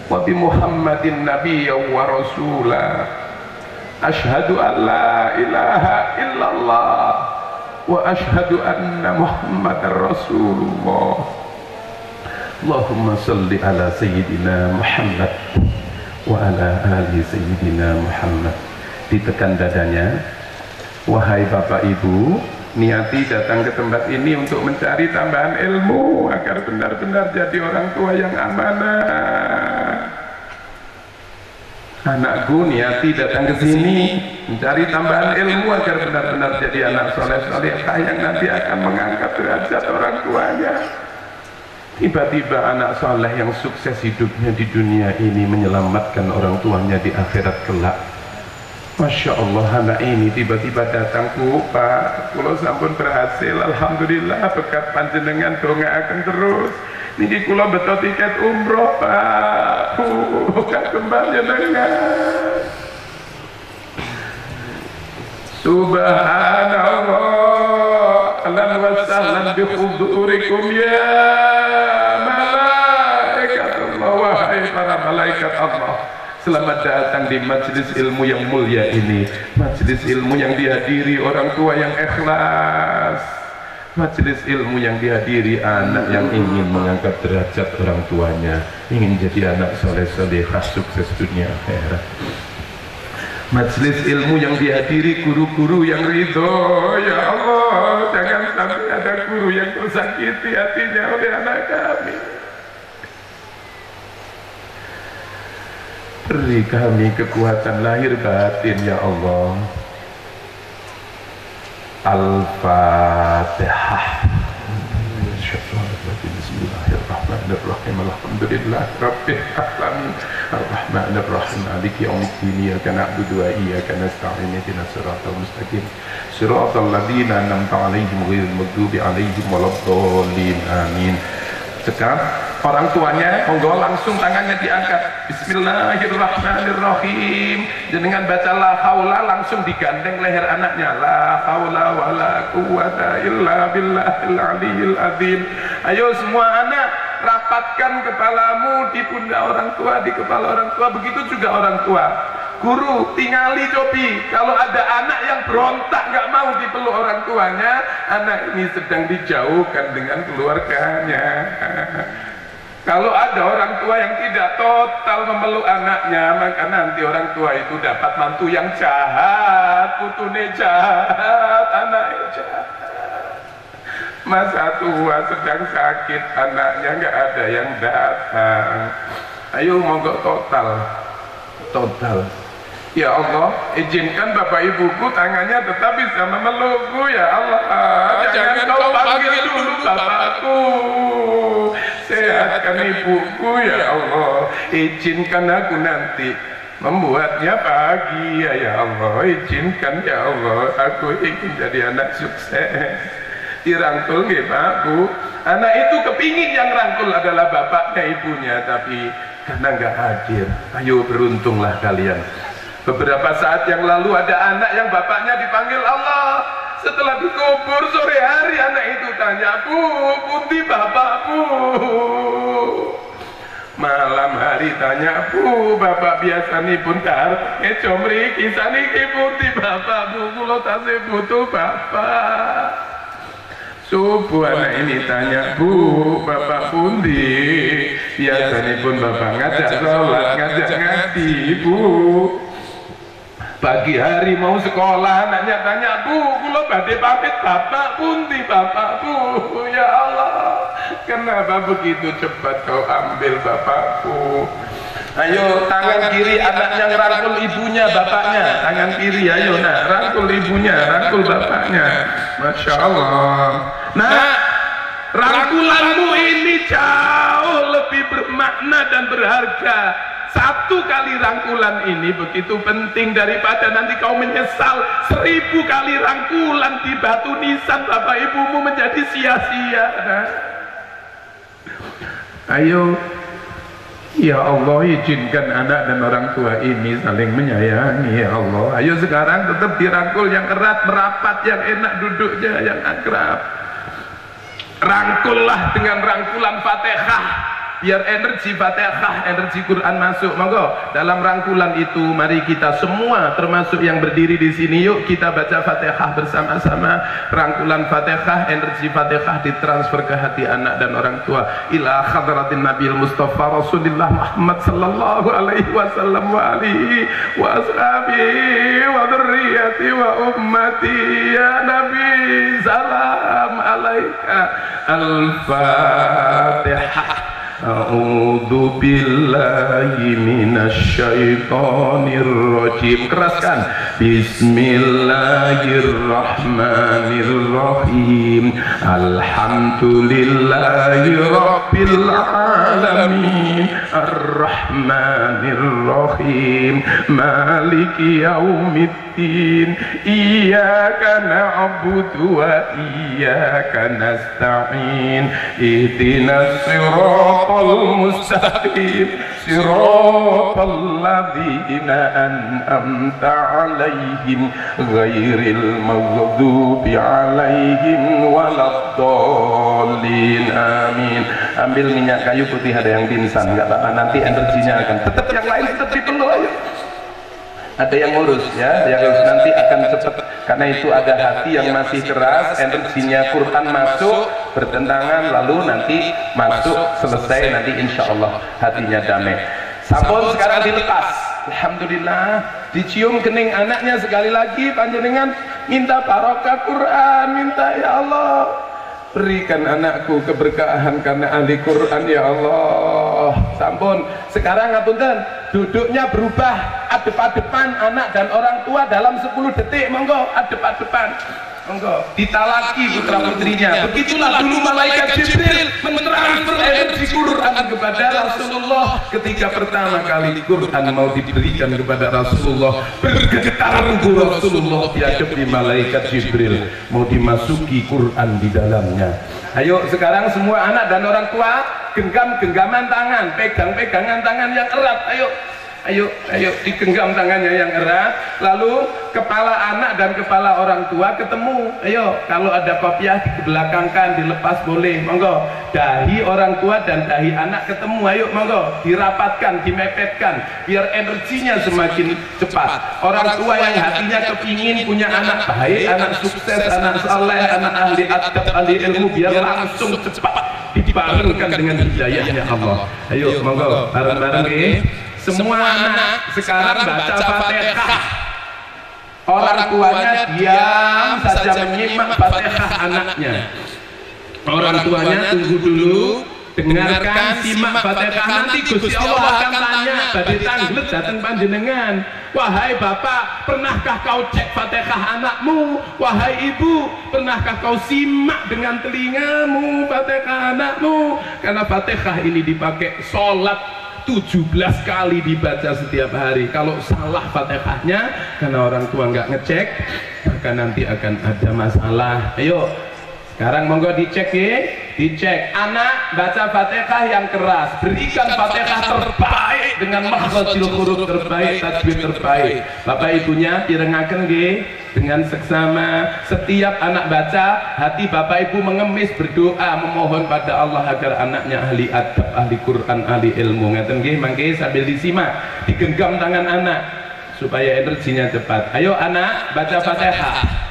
wa bi muhammadin nabiyyan wa rasula. Ashhadu an la ilaha illallah wa ashhadu anna muhammadar rasulullah. Allahumma salli ala sayyidina Muhammad wa ala ali sayyidina Muhammad. Ditekan dadanya. Wahai Bapak Ibu, niati datang ke tempat ini untuk mencari tambahan ilmu agar benar-benar jadi orang tua yang amanah. Anakku niati datang ke sini mencari tambahan ilmu agar benar-benar jadi anak soleh solehah yang nanti akan mengangkat derajat orang tuanya. Tiba-tiba anak soleh yang sukses hidupnya di dunia ini menyelamatkan orang tuanya di akhirat kelak. Masya Allah, anak ini tiba-tiba datang, Pak, kula sampun berhasil, alhamdulillah, berkat panjenengan donga akan terus. Niki kula beto tiket umroh, Pak. Kagem panjenengan. Subhanallah, ahlan wa sahlan bi hudurikum ya malaikat Allah, wahai para malaikat Allah. Selamat datang di majelis ilmu yang mulia ini, majelis ilmu yang dihadiri orang tua yang ikhlas, majelis ilmu yang dihadiri anak yang ingin mengangkat derajat orang tuanya, ingin jadi anak soleh solehah sukses dunia akhirat. Majelis ilmu yang dihadiri guru-guru yang ridho, ya Allah, jangan sampai ada guru yang tersakiti hatinya oleh anak kami. Beri kami kekuatan lahir batin, ya Allah. Al-Fatihah. Bismillahirrahmanirrahim. Alhamdulillah rabbil alamin. Ar-Rahmanir Rahim. Maliki yaumiddin. Iyyaka na'budu wa iyyaka nasta'in. Ihdinas siratal mustaqim. Siratal ladzina an'amta 'alaihim ghairil maghdubi 'alaihim waladdallin. Amin. Sekarang orang tuanya monggo langsung tangannya diangkat. Bismillahirrahmanirrahim. Jenengan baca la haula, langsung digandeng leher anaknya. La haula wala quwwata illa billahil aliyil azim. Ayo semua anak, rapatkan kepalamu di pundak orang tua, di kepala orang tua. Begitu juga orang tua. Guru, tingali cobi. Kalau ada anak yang berontak nggak mau dipeluk orang tuanya, anak ini sedang dijauhkan dengan keluarganya. Kalau ada orang tua yang tidak total memeluk anaknya, maka nanti orang tua itu dapat mantu yang jahat, putune jahat, anaknya jahat. Masa tua sedang sakit, anaknya nggak ada yang datang. Ayo monggo total. Ya Allah, izinkan bapak ibuku tangannya tetap bisa memelukku, ya Allah. Jangan kau panggil dulu bapakku, sehatkan ibuku, ya Allah. Izinkan aku nanti membuatnya bahagia, ya Allah. Izinkan, ya Allah, aku ingin jadi anak sukses. Dirangkul nggih Pak Bu. Anak itu kepingin yang rangkul adalah bapaknya, ibunya, tapi karena nggak hadir. Ayo beruntunglah kalian. Beberapa saat yang lalu ada anak yang bapaknya dipanggil Allah. Setelah dikubur sore hari, anak itu tanya, Bu, pundi bapakku? Malam hari tanya, Bu, bapak biasa nih buntar ngecomri kisah niki pundi bapak, Bu, kula tasih butuh bapak. Subuh anak ini tanya, Bu, bapak pundi? Biasanya pun bapak ngajak sholat, ngajak ngaji, Bu. Pagi hari mau sekolah, anaknya tanya, Bu, kula badhe pamit bapak pundi bapak, Bu? Ya Allah, kenapa begitu cepat kau ambil bapakku? Ayo tangan kiri anaknya ngerangkul ibunya, bapaknya. Tangan kiri, ayo nak, rangkul ibunya, rangkul bapaknya. Masya Allah. Nah, rangkulanmu ini jauh lebih bermakna dan berharga. Satu kali rangkulan ini begitu penting daripada nanti kau menyesal 1000 kali rangkulan di batu nisan bapak ibumu menjadi sia-sia. Nah. Ayo, ya Allah, izinkan anak dan orang tua ini saling menyayangi, ya Allah. Ayo sekarang tetap dirangkul yang erat, merapat, yang enak duduknya, yang akrab. Rangkullah dengan rangkulan Fatihah, biar energi Fatihah, energi Quran masuk. Monggo dalam rangkulan itu mari kita semua termasuk yang berdiri di sini, yuk kita baca Fatihah bersama-sama. Rangkulan Fatihah, energi Fatihah ditransfer ke hati anak dan orang tua. Ila hadratin Nabil Mustafa Rasulullah Muhammad sallallahu alaihi wasallam wa alihi wa ashabihi wa dzurriyyati wa ummati, ya Nabi salam alaika. Al-Fatihah. A'udzu billahi minasyaitonir rajim. Keraskan. Bismillahirrahmanirrahim. Alhamdulillahi rabbil alamin. Ar-rahmanir-rahim. Maliki yaumiddin. Iyyaka na'budu wa iyyaka nasta'in. Ihdinas siratal mustaqim siratal ladzina an'amta 'alaihim ghairil maghdubi 'alaihim waladdallin. Amin. Ambil minyak kayu putih, ada yang pingsan, enggak apa-apa, nanti energinya akan tetap yang lain tetap dipeluk aja. Ada yang ngurus ya, yang ngurus nanti akan cepat, karena itu ada hati yang masih keras, energinya Quran masuk bertentangan, lalu nanti masuk selesai, nanti insya Allah hatinya damai. Sampun sekarang dilepas, alhamdulillah, dicium kening anaknya sekali lagi, panjenengan minta barokah Quran, minta ya Allah berikan anakku keberkahan karena ahli Quran ya Allah. Sampun sekarang ngapunten, duduknya berubah, adep-adepan anak dan orang tua dalam 10 detik, monggo adep-adepan, monggo ditalaki putra putrinya. Begitulah dulu malaikat Jibril mentransfer energi Quran kepada Rasulullah ketika pertama kali Quran mau diberikan kepada Rasulullah. Bergetar tubuh Rasulullah dihadapi malaikat Jibril, mau dimasuki Quran di dalamnya. Ayo sekarang semua anak dan orang tua genggam-genggaman tangan, pegang-pegangan tangan yang erat. Ayo digenggam tangannya yang erat, lalu kepala anak dan kepala orang tua ketemu. Ayo, kalau ada kopiah dibelakangkan, dilepas boleh, monggo. Dahi orang tua dan dahi anak ketemu, ayo monggo, dirapatkan, dimepetkan, biar energinya semakin cepat. Orang tua yang hatinya kepingin punya anak baik, anak sukses, anak saleh, anak ahli adab, ahli ilmu, biar langsung cepat dibarengkan dengan hidayahnya Allah. Ayo monggo, bareng-bareng semua anak sekarang baca Fatihah. Orang tuanya diam saja menyimak Fatihah anaknya. Orang tuanya tunggu dulu, dengarkan, simak Fatihah. Nanti Gusti Allah akan tanya, badhe tanglet dateng panjenengan. Wahai bapak, pernahkah kau cek Fatihah anakmu? Wahai ibu, pernahkah kau simak dengan telingamu Fatihah anakmu? Karena Fatihah ini dipakai sholat 17 kali dibaca setiap hari. Kalau salah Fatihahnya karena orang tua nggak ngecek, maka nanti akan ada masalah. Ayo sekarang monggo dicek ya, dicek. Anak baca Fatihah yang keras, berikan Fatihah terbaik dengan makhrajul huruf terbaik, tajwid terbaik. Bapak ibunya pirengaken nggih dengan seksama. Setiap anak baca, hati bapak ibu mengemis, berdoa memohon pada Allah agar anaknya ahli adab, ahli Quran, ahli ilmu. Ngaten nggih, mangke sambil disimak, digenggam tangan anak supaya energinya cepat. Ayo anak baca Fatihah.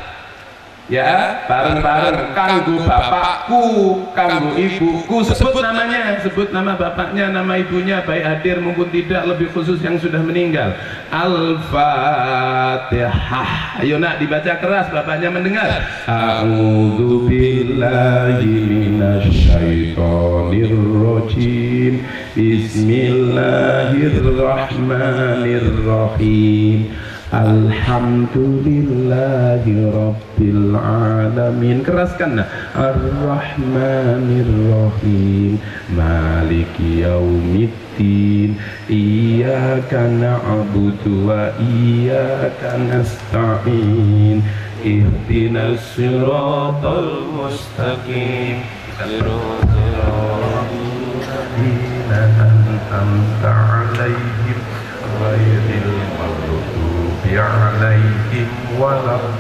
Ya, bareng-bareng. Kanggo bapakku, kanggo ibuku, sebut namanya, sebut nama bapaknya, nama ibunya, baik hadir maupun tidak, lebih khusus yang sudah meninggal. Al-Fatihah. Ayo nak dibaca keras, bapaknya mendengar. A'udzu billahi minasyaitonir rajim. Bismillahirrahmanirrahim. Alhamdulillahi rabbil alamin. Keraskan. Ar-Rahmanir-Rahim. Maliki yaumiddin. Iyyaka na'budu wa iyyaka nasta'in. Ihdinas siratal mustaqim. Siratal ladzina an'amta 'alaihim ghairil maghdubi 'alaihim waladdallin.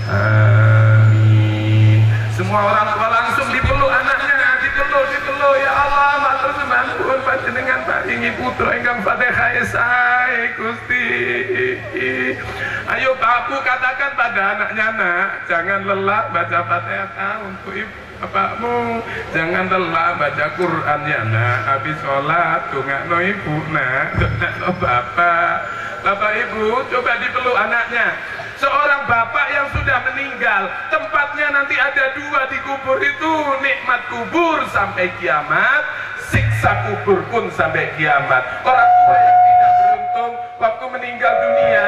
Amin. Semua orang tua langsung dipeluk anaknya, dipeluk ya Allah, matur nuwun panjenengan paringi putra ingkang Fatihah sae Gusti. Ayo Bapu katakan pada anaknya, nak, jangan lelah baca Fatihah untuk ibu bapakmu, jangan lelah baca Quran ya nak. Habis sholat dongakno ibu nak, dongakno bapak. Bapak ibu coba dipeluk anaknya. Seorang bapak yang sudah meninggal, tempatnya nanti ada dua di kubur itu, nikmat kubur sampai kiamat, siksa kubur pun sampai kiamat. Orang tua yang tidak beruntung waktu meninggal dunia,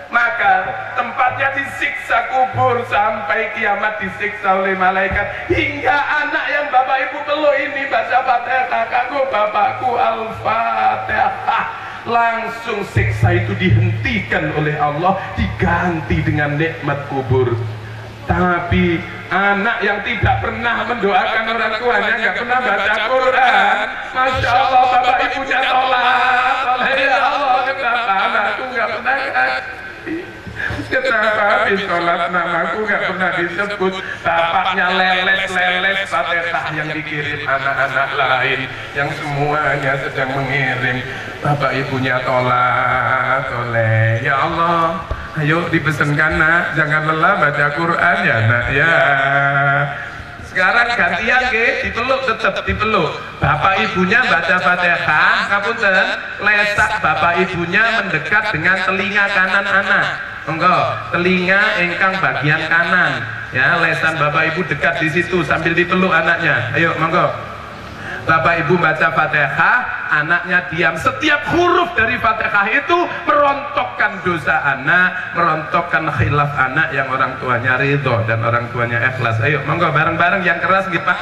maka tempatnya disiksa kubur sampai kiamat, disiksa oleh malaikat. Hingga anak yang bapak ibu peluk ini baca Fatihah, kakakku, bapakku, Al-Fatihah, langsung siksa itu dihentikan oleh Allah, diganti dengan nikmat kubur. Tapi anak yang tidak pernah mendoakan orang tuanya, nggak pernah baca Quran, Masya Allah, bapak ibunya tolak, ya Allah, kenapa anakku nggak pernah kenapa habis sholat namaku nggak pernah disebut, bapaknya leles Fatihah yang dikirim anak-anak lain yang semuanya sedang mengirim, bapak ibunya tolak. Ya Allah, ayo dipesankan nak, jangan lelah baca Quran ya nak ya. Sekarang gantian ke, dipeluk, tetap dipeluk. Bapak ibunya baca Fatihah, ngapunten, lesak bapak ibunya mendekat dengan telinga kanan anak. Enggak, telinga engkang bagian kanan. Ya, lesan bapak ibu dekat di situ sambil dipeluk anaknya. Ayo, monggo. Bapak ibu baca Fatihah, anaknya diam. Setiap huruf dari Fatihah itu merontokkan dosa anak, merontokkan khilaf anak yang orang tuanya ridho dan orang tuanya ikhlas. Ayo, monggo bareng-bareng yang keras gitu Pak.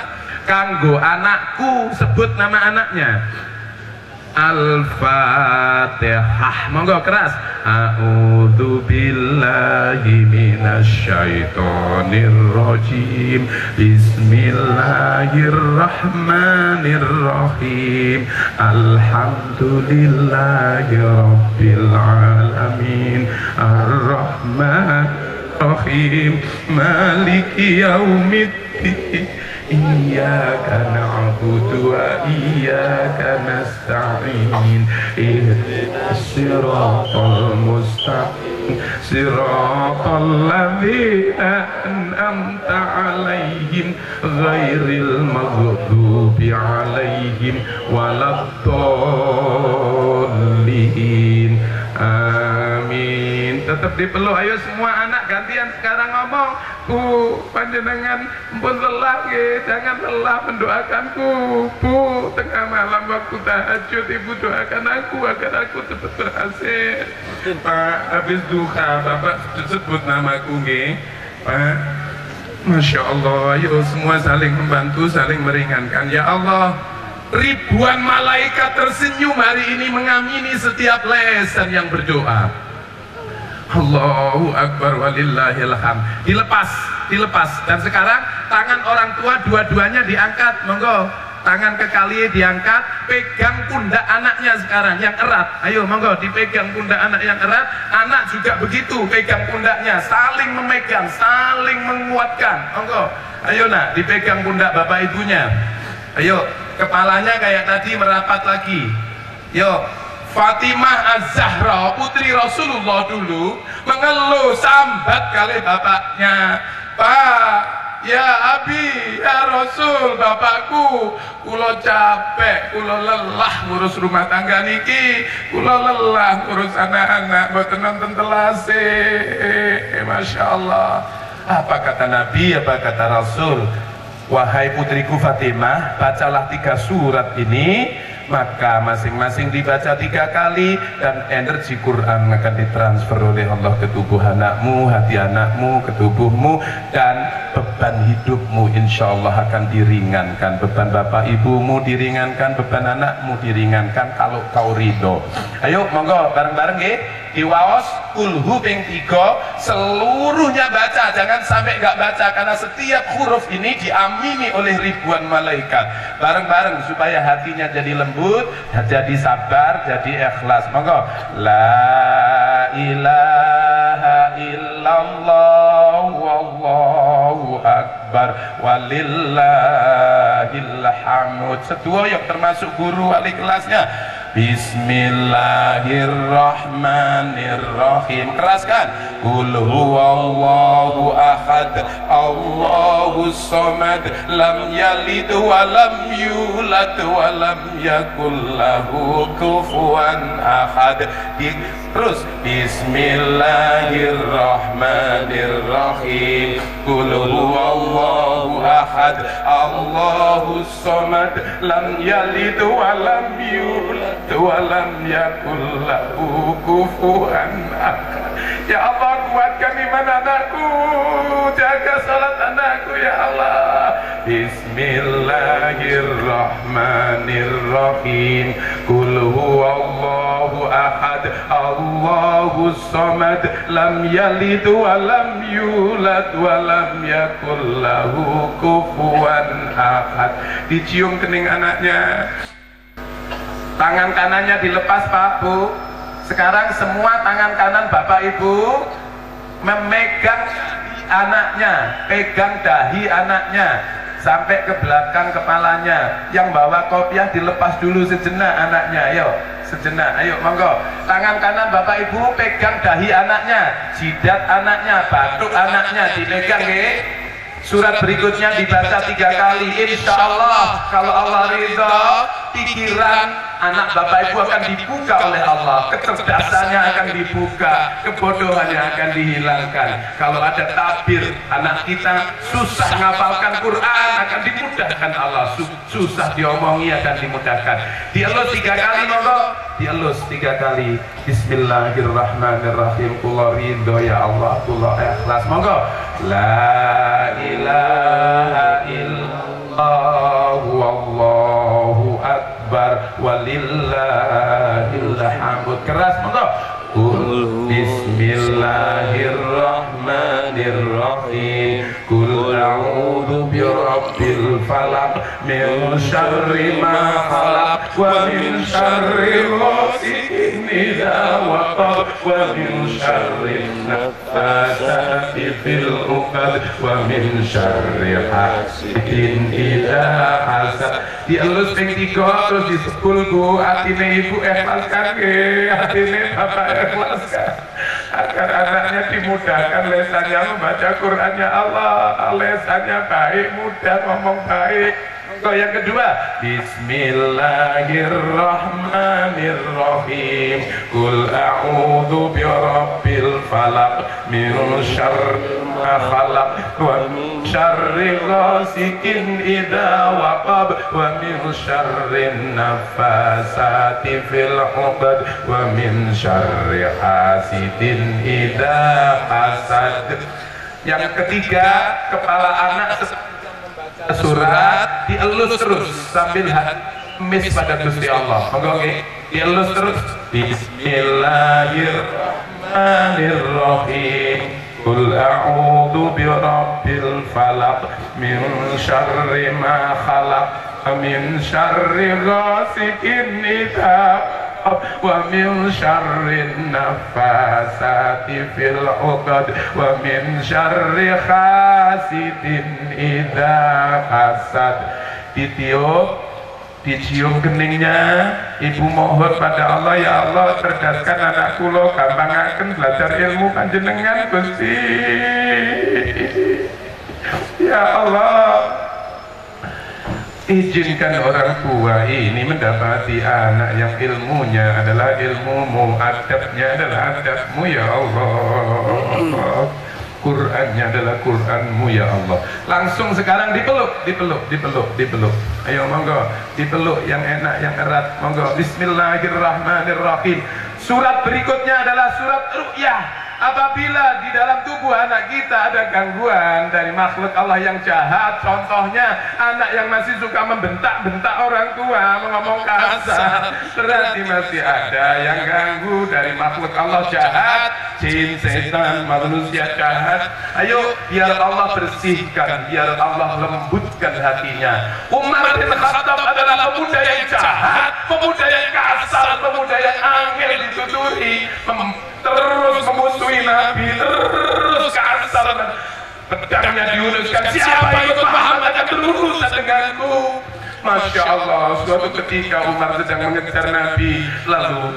Kanggo anakku, sebut nama anaknya. Al-Fatihah, monggo keras. A'udzu billahi minasyaitonir rajim. Bismillahirrahmanirrahim. Alhamdulillahi rabbil alamin. Ar-Rahmanir-Rahim. Maliki yaumiddin. Iyyaka na'budu wa iyyaka nasta'in. Ihdinas siratal mustaqim. Siratal ladzina an'amta 'alaihim ghairil maghdubi alaihim waladdallin. Amin. Tetap dipeluk. Ayo semua anak gantian sekarang ngomong. Bu, panjenengan pun lelah nggih, jangan lelah mendoakanku. Bu, tengah malam waktu tahajud ibu doakan aku agar aku cepat berhasil. Pak, habis duha Bapak sebut namaku nggih. Pak, Masya Allah, ayo semua saling membantu, saling meringankan. Ya Allah, ribuan malaikat tersenyum hari ini mengamini setiap lesan yang berdoa. Allahu Akbar walillahil hamd. Dilepas. Dan sekarang tangan orang tua dua-duanya diangkat, monggo. Tangan ke kali diangkat, pegang pundak anaknya sekarang yang erat. Ayo monggo dipegang pundak anak yang erat. Anak juga begitu, pegang pundaknya, saling memegang, saling menguatkan. Monggo. Ayo nak, dipegang pundak bapak ibunya. Ayo, kepalanya kayak tadi merapat lagi. Yo, Fatimah Az-Zahra, putri Rasulullah dulu, mengeluh sambat kali bapaknya. Pak, ya Abi, ya Rasul, bapakku, kulo capek, kulo lelah ngurus rumah tangga niki, kulo lelah ngurus anak-anak, boten nonton telase. Masya Allah. Apa kata Nabi, apa kata Rasul? Wahai putriku Fatimah, bacalah 3 surat ini, maka masing-masing dibaca 3 kali dan energi Quran akan ditransfer oleh Allah ke tubuh anakmu, hati anakmu, ke tubuhmu, dan beban hidupmu insya Allah akan diringankan. Beban bapak ibumu diringankan, beban anakmu diringankan kalau kau ridho. Ayo monggo bareng-bareng ya. Diwaos kulhu ping 3 seluruhnya baca, jangan sampai nggak baca, karena setiap huruf ini diamini oleh ribuan malaikat. Bareng-bareng supaya hatinya jadi lembut, jadi sabar, jadi ikhlas. Monggo. La ilaha illallah wallahu akbar walillahil hamd. Sedoyo termasuk guru wali kelasnya. Bismillahirrahmanirrahim. Keraskan. Qul huwallahu ahad, Allahus samad, lam yalid wa lam yulad wa lam yakul lahu kufuwan ahad. Terus Bismillahirrahmanirrahim. Qul huwallahu ahad, Allahus samad, lam yalid wa lam yulad wa lam yakul lahu kufuwan ahad. Ya Allah, kuatkan iman anakku, jaga salat anakku ya Allah. Bismillahirrahmanirrahim. Qul huwallahu ahad, Allahus samad, lam yalid wa lam yulad wa lam yakul lahu kufuwan ahad. Dicium kening anaknya. Tangan kanannya dilepas Pak, Bu. Sekarang semua tangan kanan Bapak Ibu memegang anaknya, pegang dahi anaknya sampai ke belakang kepalanya. Yang bawa kopiah dilepas dulu sejenak anaknya, ayo sejenak, ayo monggo. Tangan kanan Bapak Ibu pegang dahi anaknya, jidat anaknya, batuk anaknya dipegang ya. Surat berikutnya dibaca 3 kali. Insya Allah kalau Allah ridha, pikiran anak Bapak Ibu akan dibuka oleh Allah, kecerdasannya akan dibuka, kebodohannya akan dihilangkan. Kalau ada tabir anak kita susah ngapalkan Quran, akan dimudahkan Allah. Susah diomongi akan dimudahkan. Dielus 3 kali monggo. Dielus 3 kali. Bismillahirrahmanirrahim. Kula ridho ya Allah, kula ikhlas. Monggo. La ilaha illallah wallahu akbar walillahil hamd. Keras monggo. Bismillahirrahmanirrahim. Qul a'udzu birabbil falaq min syarri ma khalaq wa min syarri ghasiqin idza waqab wa min syarri naffasati fil 'uqad wa min syarri hasidin idza hasad. Dielus ping 3 terus disepul Bu, atine ibu ikhlaskan nggih, atine bapak ikhlaskan agar anaknya dimudahkan lesannya membaca Qur'annya Allah, lesannya baik, mudah ngomong baik. Yang kedua, Bismillahirrahmanirrahim. Qul a'udzu birabbil falaq min syarri ma khalaq wa min syarri ghasiqin idza waqab wa min syarri naffasati fil 'uqad wa min syarri hasidin idza hasad. Yang ketiga, kepala anak surat dielus terus sambil mis pada Gusti Allah. Monggo nggih, dielus terus. Bismillahirrahmanirrahim. Qul a'udzu birabbil falaq min syarri ma khalaq wa min syarri ghasiqin idza wa min syarrin naffasati fil 'uqad wa min syarri hasidin idza hasad. Dicium keningnya, ibu mohon pada Allah, ya Allah cerdaskan anak kula, gampangaken belajar ilmu panjenengan Gusti. Ya Allah, izinkan orang tua ini mendapati anak yang ilmunya adalah ilmumu, adabnya adalah adabmu ya Allah, Qur'annya adalah Qur'anmu ya Allah. Langsung sekarang dipeluk. Ayo monggo, dipeluk yang enak, yang erat. Monggo. Bismillahirrahmanirrahim. Surat berikutnya adalah surat Ru'yah. Apabila di dalam tubuh anak kita ada gangguan dari makhluk Allah yang jahat, contohnya anak yang masih suka membentak-bentak orang tua, ngomong kasar, berarti masih ada yang ganggu dari makhluk Allah jahat, jin, setan, manusia jahat. Ayo, biar Allah bersihkan, biar Allah lembutkan hatinya. Umar bin Khattab adalah pemuda yang jahat, pemuda yang kasar, pemuda yang angel dituturi, terus memusuhi Nabi, terus kasar, pedangnya diunuskan. Siapa ikut Muhammad akan berurusan denganku. Masya Allah, suatu ketika Umar sedang mengejar Nabi, lalu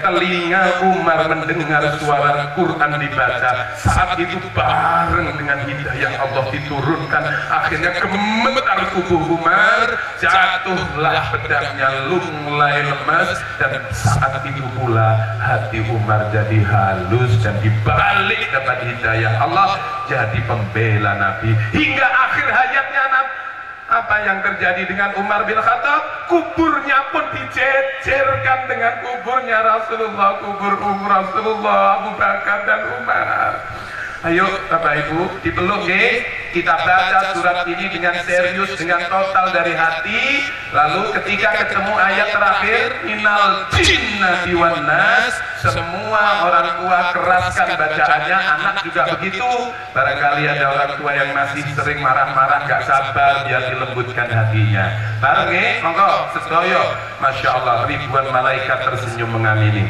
telinga Umar mendengar suara Quran dibaca. Saat itu bareng dengan hidayah Allah diturunkan, akhirnya gemetar tubuh Umar, jatuhlah pedangnya, mulai lemas, dan saat itu pula hati Umar jadi halus dan dibalik dapat hidayah Allah, jadi pembela Nabi hingga akhir hayatnya Nabi. Apa yang terjadi dengan Umar bin Khattab? Kuburnya pun dijejerkan dengan kuburnya Rasulullah, kubur Rasulullah, Abu Bakar dan Umar. Ayo Bapak Ibu, dipeluk ya. Kita baca surat ini dengan serius, dengan total dari hati. Lalu ketika ketemu ayat terakhir, minal jinnati wan nas, semua orang tua keraskan bacaannya, anak juga begitu. Barangkali ada orang tua yang masih sering marah-marah, gak sabar, biar dilembutkan hatinya. Bareng ya, monggo sedoyo. Masya Allah, ribuan malaikat tersenyum mengamini.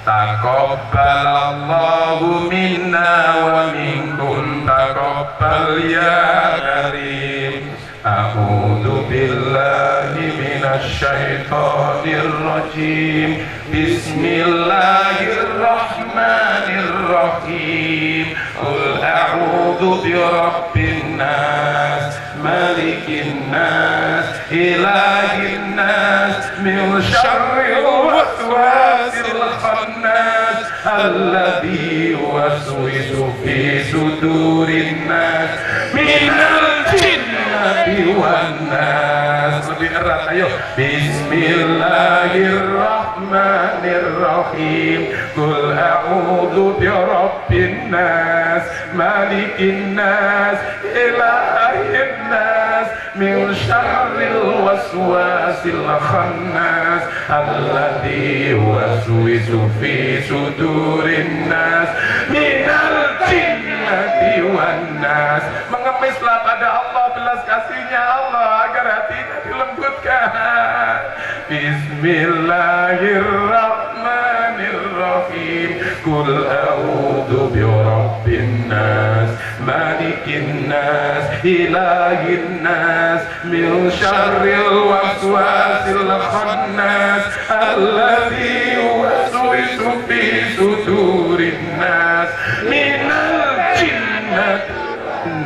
Taqabbalallahu minna wa minkum taqabbal ya karim. A'udzu billahi minasy syaithanir rajim. Bismillahirrahmanirrahim. Qul a'udzu birabbin nas, malikin nas, ilahin nas, min syarril waswasil khannas, alladzi yuwaswisu fi sudurin nas, minal jinnati wan nas. Lebih erat, ayo. Bismillahirrahmanirrahim. Qul a'udzu birabbin nas, malikin nas, ilahin nas, min syarril waswasil khannas, alladzi yuwaswisu fi sudurin nas, minal jinnati wan nas. Mengemislah pada Allah, belas kasihnya Allah agar hatinya dilembutkan. Bismillahirrahmanirrahim. Qul a'udzu birabbin nas, malikin nas, ilahin nas, min syarril waswasil khannas, alladzi yuwaswisu fi sudurin nas, minal jinnati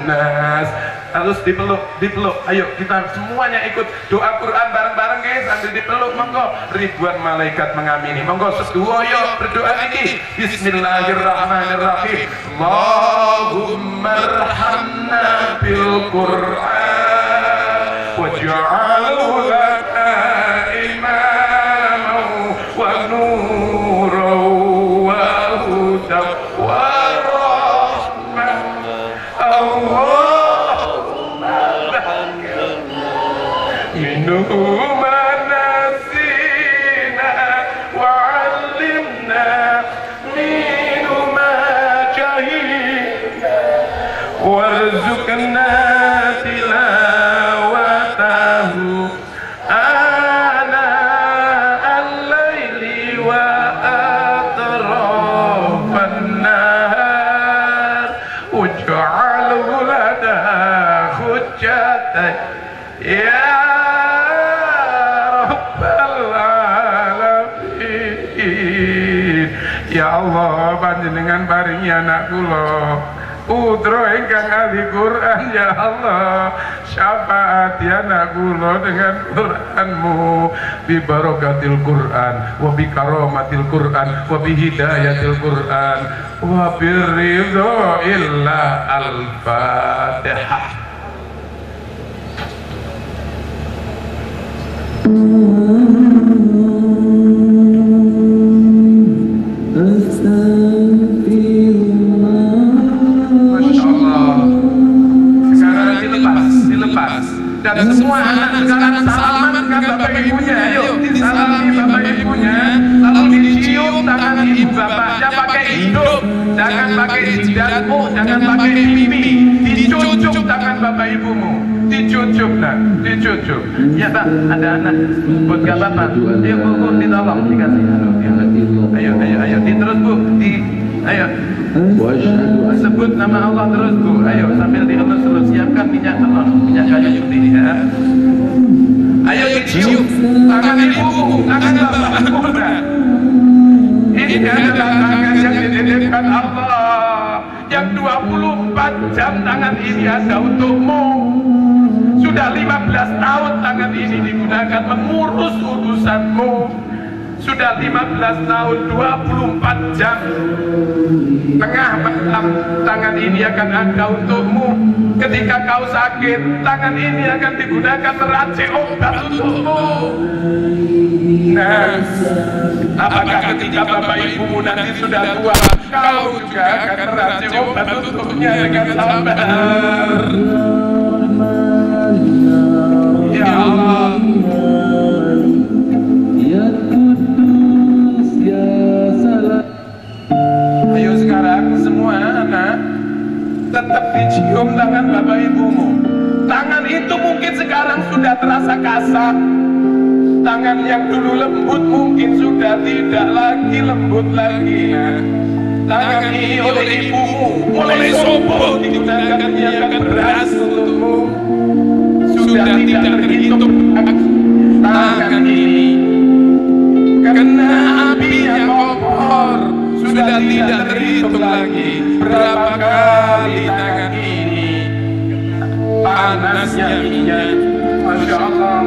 nas. Harus dipeluk. Ayo kita semuanya ikut doa Quran bareng-bareng guys, sambil dipeluk. Monggo, ribuan malaikat mengamini. Monggo sedoyo berdoa ini. Bismillahirrahmanirrahim. Allahumma arhamna bil Quran waj'alhu lana imaman wa nuran wa hudan wa rahmah. Minhu ma nasina wa 'allimna, minhu ma jahilna, warzuqna tilawatahu ana al-laili wa atrafan nahar, waj'alhu lana hujjatan ya ya Allah, panjenengan paringi anak kula putra ingkang ahli Quran. Ya Allah, syafaati anak kula dengan Quranmu, bi barakatil Quran wa bi karamatil Quran wa bi hidayatil Quran wa bi ridha illa al-Fatihah. Dan semua anak sekarang salaman dengan bapak ibunya. Ayo disalami bapak ibunya, lalu dicium tangan ibu bapaknya pakai hidung, jangan pakai jidatmu, jangan pakai pipi. Dicucuk tangan bapak ibumu, dicucuk nak, dicucuk. Ya Pak, ada anak buat gak bapak. Ayo Bu, ditolong dikasih. Ayo, terus Bu, ayo. Sebut nama Allah terus Bu. Ayo sambil dielus-elus, siapkan minyak telon, minyak kayu putih ya. Ayo dicium tangan ibumu, tangan bapakmu. Ini adalah tangan yang dititipkan Allah, yang 24 jam tangan ini ada untukmu. Sudah 15 tahun tangan ini digunakan mengurus urusanmu. Sudah 15 tahun 24 jam tengah malam tangan ini akan ada untukmu. Ketika kau sakit, tangan ini akan digunakan meracik obat untukmu. Nah, apakah ketika bapak ibumu nanti sudah tua, kau juga akan meracik obat untuknya dengan sabar? Ya Allah, ayo sekarang semua anak tetap dicium tangan bapak ibumu. Tangan itu mungkin sekarang sudah terasa kasar. Tangan yang dulu lembut mungkin sudah tidak lagi lembut lagi. Tangan ini oleh ibumu mulai sobo digunakan menyiapkan beras untukmu. Sudah tidak terhitung tangan ini kena api yang kompor. Sudah tidak terhitung lagi berapa kali tangan ini panasnya minyak. Masya Allah,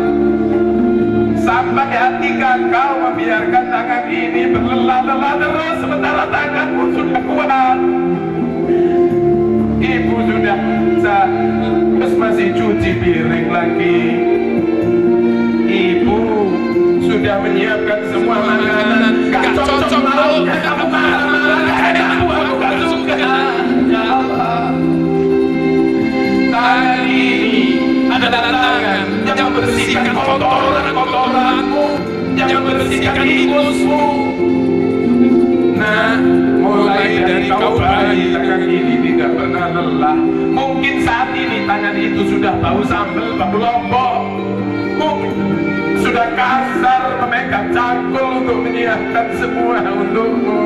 sampai hati kau membiarkan tangan ini berlelah-lelah terus sementara tanganmu sudah kuat. Ibu sudah terus masih cuci piring lagi. Ibu sudah menyiapkan semua makanan. Gak cocok lauknya, kamu marah-marah kayak aku gak suka. Ya Allah, tangan ini adalah tangan yang membersihkan kotoran-kotoranmu, yang membersihkan ingusmu. Nah, mulai dari kau bayi, tangan ini tidak pernah lelah. Mungkin saat ini tangan itu sudah bau sambal, bau lombok. Mungkin sudah kasar memegang cangkul untuk menyiapkan semua untukmu.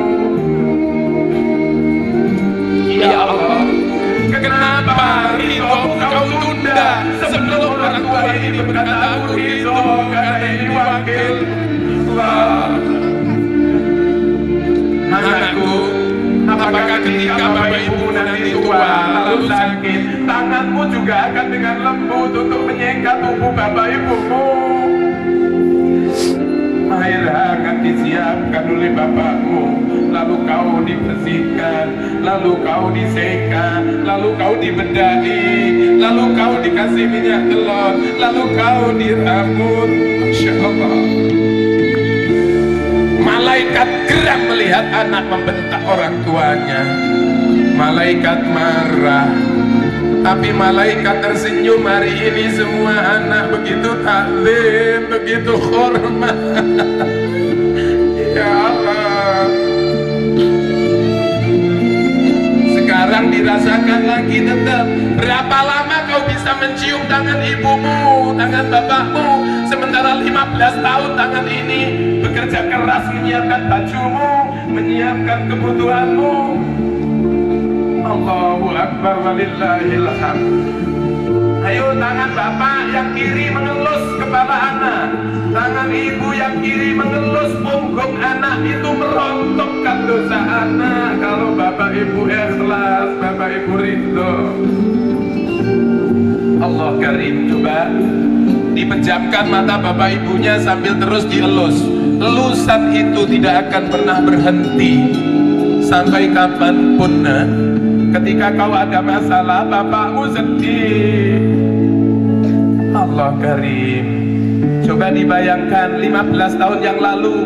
Ya Allah, kenapa ridhomu kau tunda sebelum orang tua ini berkata aku ridho karena ini wakil Allah. Anakku, apakah ketika bapak ibu nanti tua lalu sakit, tanganmu juga akan dengan lembut untuk menyengkat tubuh bapak ibumu? Air hangat disiapkan oleh bapakmu, lalu kau dibersihkan, lalu kau diseka, lalu kau dibedahi, lalu kau dikasih minyak telur, lalu kau dirambut. Masya Allah, malaikat geram melihat anak membentak orang tuanya. Malaikat marah, tapi malaikat tersenyum. Hari ini semua anak begitu taklim, begitu hormat. Ya Allah, sekarang dirasakan lagi tetap. Berapa lama kau bisa mencium tangan ibumu, tangan bapakmu, sementara 15 tahun tangan ini bekerja keras menyiapkan bajumu, menyiapkan kebutuhanmu. Allahu Akbar walillahil hamd. Ayo, tangan bapak yang kiri mengelus kepala anak, tangan ibu yang kiri mengelus punggung anak. Itu merontokkan dosa anak. Kalau bapak ibu ikhlas, bapak ibu ridho. Allah Karim, coba dipejamkan mata bapak ibunya sambil terus dielus. Elusan itu tidak akan pernah berhenti sampai kapanpun. Ketika kau ada masalah, bapakmu sedih. Allah Karim, coba dibayangkan 15 tahun yang lalu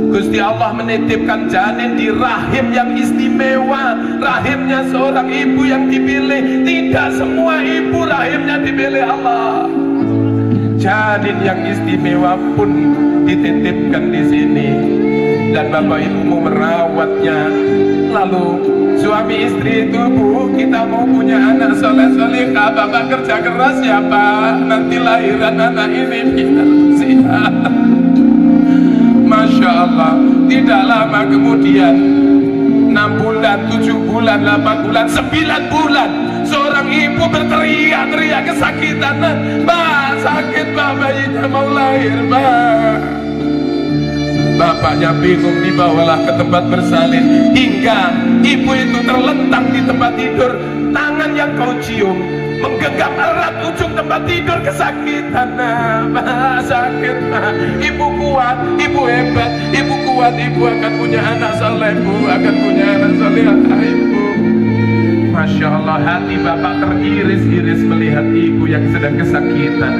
Gusti Allah menitipkan janin di rahim yang istimewa, rahimnya seorang ibu yang dipilih. Tidak semua ibu rahimnya dipilih Allah. Janin yang istimewa pun dititipkan di sini, dan bapak ibumu merawatnya. Lalu suami istri itu, bu, kita mau punya anak soleh-solehah, bapak kerja keras ya pak, nanti lahiran anak ini biar sehat. Masya Allah, tidak lama kemudian 6 bulan, 7 bulan, 8 bulan, 9 bulan seorang ibu berteriak-teriak kesakitan. Mbak, sakit mbak, bayinya mau lahir mbak. Bapaknya bingung, dibawalah ke tempat bersalin hingga ibu itu terlentang di tempat tidur. Tangan yang kau cium menggenggam erat ujung tempat tidur kesakitan. Mbak, sakit mbak. Ibu kuat, ibu hebat, ibu kuat, ibu akan punya anak saleh, ibu akan punya anak saleh, ibu. Masya Allah, hati bapak teriris-iris melihat ibu yang sedang kesakitan.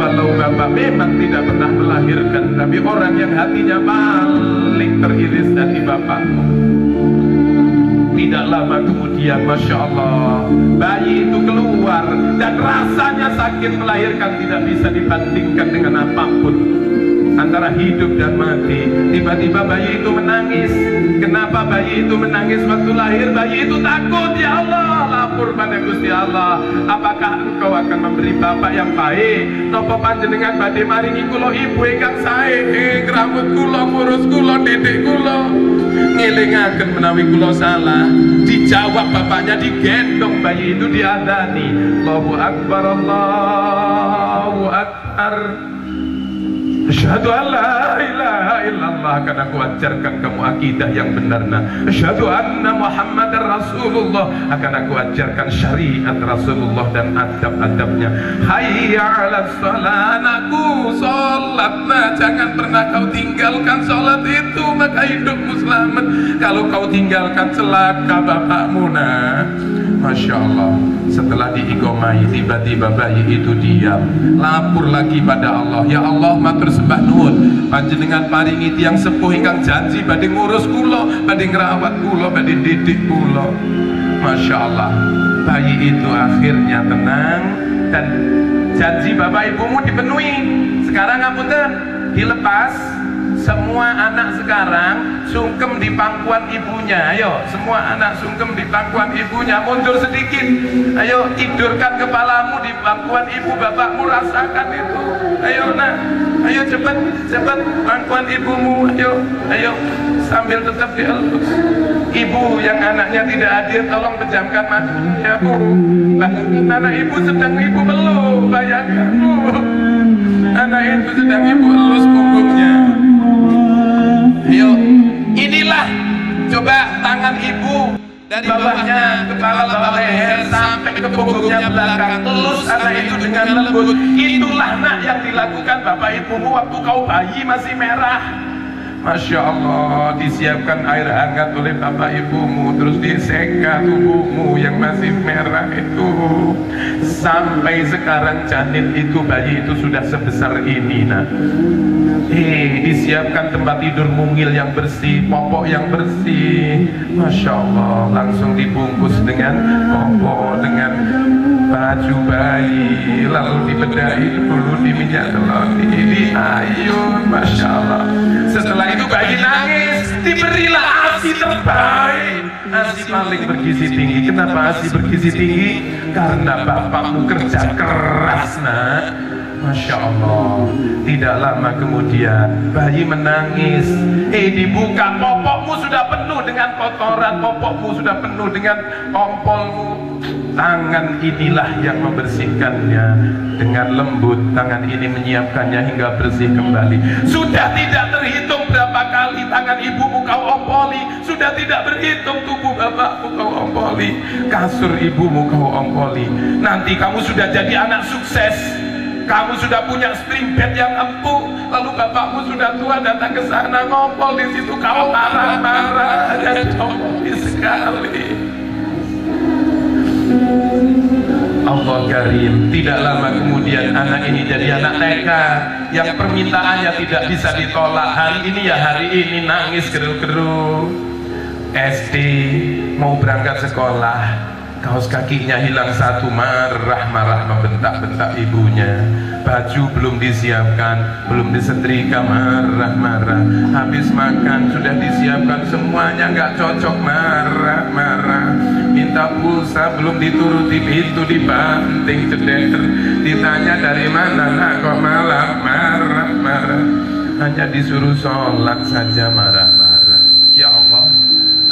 Walau bapak memang tidak pernah melahirkan, tapi orang yang hatinya paling teriris hati bapakmu. Tidak lama kemudian, Masya Allah, bayi itu keluar dan rasanya sakit melahirkan tidak bisa dibandingkan dengan apapun, antara hidup dan mati. Tiba-tiba bayi itu menangis. Kenapa bayi itu menangis waktu lahir? Bayi itu takut. Ya Allah, lapor pada Gusti Allah, apakah engkau akan memberi bapak yang baik? Napa panjenengan badhe maringi kula ibu ingkang sae, rambut kula, ngurus kula, didik kula, ngelingaken menawi kula salah. Dijawab bapaknya, digendong bayi itu, diadani, Allahu Akbar, Allahu Akbar. Asyhadu an la ilaha illallah. Karena aku ajarkan kamu akidah yang benar. Asyhadu anna Muhammadar Rasulullah. Akan aku ajarkan syariat Rasulullah dan adab-adabnya. Hayya 'alas shalah. Anakku, sholat. Nah, jangan pernah kau tinggalkan sholat itu, maka hidupmu selamat. Kalau kau tinggalkan, celaka bapakmu. Nah, Masya Allah, setelah diikomai, tiba-tiba bayi itu diam. Lapor lagi pada Allah, ya Allah, matur sembah nuwun, panjenengan paringi tiyang sepuh ingkang janji badhe ngurus kula, badhe ngrawat kula, badhe didik kula. Masya Allah, bayi itu akhirnya tenang dan janji bapak ibumu dipenuhi. Sekarang ngapunten, dilepas. Semua anak sekarang sungkem di pangkuan ibunya. Ayo, semua anak sungkem di pangkuan ibunya. Mundur sedikit. Ayo, tidurkan kepalamu di pangkuan ibu bapakmu, rasakan itu. Ayo nak, ayo cepat, cepat pangkuan ibumu. Ayo, ayo, sambil tetap dielus. Ibu yang anaknya tidak hadir, tolong pejamkan matanya bu. Anak ibu sedang ibu peluk, bayangkan bu. Anak itu sedang ibu elus punggungnya. Ayo, inilah coba tangan ibu dari bawahnya, kepala, bawah leher sampai ke punggungnya belakang, elus anak itu dengan lembut. Itulah nak yang dilakukan bapak ibumu waktu kau bayi masih merah. Masya Allah, disiapkan air hangat oleh bapak ibumu, terus diseka tubuhmu yang masih merah itu. Sampai sekarang janin itu, bayi itu sudah sebesar ini nak. Disiapkan tempat tidur mungil yang bersih, popok yang bersih. Masya Allah, langsung dibungkus dengan popok, dengan baju bayi, lalu dibedahi dulu di minyak telur, di ayun. Masya Allah. Setelah itu bayi nangis, diberilah ASI terbaik, ASI paling bergizi tinggi. Kenapa ASI bergizi tinggi? Karena bapakmu kerja keras nak. Masya Allah. Tidak lama kemudian bayi menangis. Dibuka, popokmu sudah penuh dengan kotoran, popokmu sudah penuh dengan ompolmu. Tangan inilah yang membersihkannya dengan lembut. Tangan ini menyiapkannya hingga bersih kembali. Sudah tidak terhitung berapa kali tangan ibumu kau ompoli. Sudah tidak berhitung tubuh bapakmu kau ompoli. Kasur ibumu kau ompoli. Nanti kamu sudah jadi anak sukses. Kamu sudah punya spring bed yang empuk, lalu bapakmu sudah tua datang ke sana ngompol di situ, kau marah-marah dan comoli sekali. Allah Karim. Tidak lama kemudian anak ini jadi anak TK yang permintaannya tidak bisa ditolak. Hari ini ya hari ini, nangis gerul-gerul. SD mau berangkat sekolah, kaos kakinya hilang satu, marah-marah membentak-bentak ibunya. Baju belum disiapkan, belum disetrika, marah-marah. Habis makan sudah disiapkan semuanya, nggak cocok, marah-marah. Minta pulsa belum dituruti, pintu dibanting, ceder. Ditanya dari mana nak kok malah marah-marah. Hanya disuruh sholat saja marah-marah. Ya Allah,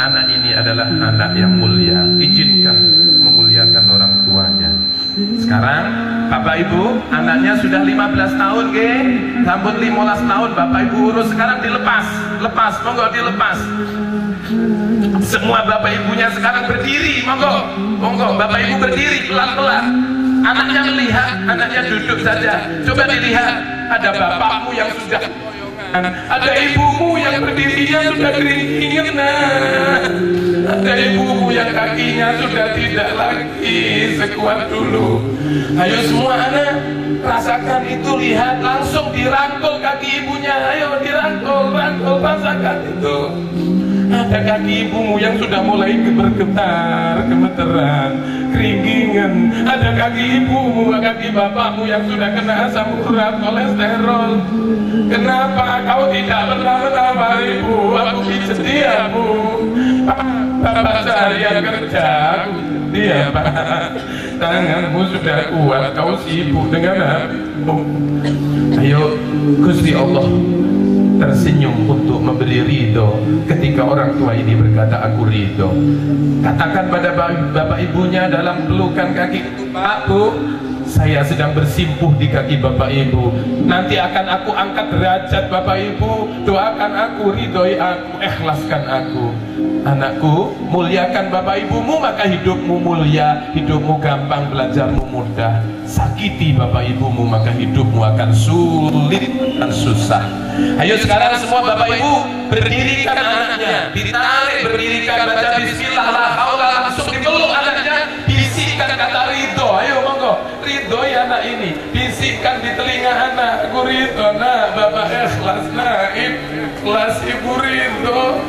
anak ini adalah anak yang mulia. Izinkan memuliakan orang tuanya. Sekarang Bapak Ibu, anaknya sudah 15 tahun ke, sambut 15 tahun, Bapak Ibu urus. Sekarang dilepas, lepas, monggo dilepas. Semua Bapak Ibunya sekarang berdiri, monggo, monggo Bapak Ibu berdiri pelan-pelan. Anaknya melihat, anaknya duduk saja. Coba dilihat, ada bapakmu yang sudah, ada ibumu yang berdirinya sudah keringat, ada ibumu yang kakinya sudah tidak lagi sekuat dulu. Ayo semua anak, rasakan itu, lihat, langsung dirangkul kaki ibunya. Ayo dirangkul, rangkul, rasakan itu. Ada kaki ibumu yang sudah mulai bergetar, gemeteran, keringingan. Ada kaki ibumu, kaki bapakmu yang sudah kena asam urat, kolesterol. Kenapa kau tidak pernah menambah ibu? Aku pijat dia, Bu. Bapak saya kerja, dia Pak. Tanganmu sudah kuat, kau sibuk dengan hatimu. Ayo, Gusti Allah tersenyum untuk memberi ridho ketika orang tua ini berkata aku ridho. Katakan pada bapak ibunya dalam pelukan kaki, Pak, Bu, saya sedang bersimpuh di kaki bapak ibu. Nanti akan aku angkat derajat bapak ibu. Doakan aku, ridhoi aku, ikhlaskan aku. Anakku, muliakan bapak ibumu, maka hidupmu mulia, hidupmu gampang, belajarmu mudah. Sakiti bapak ibumu, maka hidupmu akan sulit dan susah. Ayo sekarang semua bapak ibu berdirikan anaknya, ditarik, berdirikan, baca bismillah, la haula, langsung dipeluk anaknya, bisikan kata ridho. Ayo monggo, ridhoi anak ini, bisikan di telinga anak, aku ridho, nah bapak ikhlas, nah ikhlas, ibu ridho.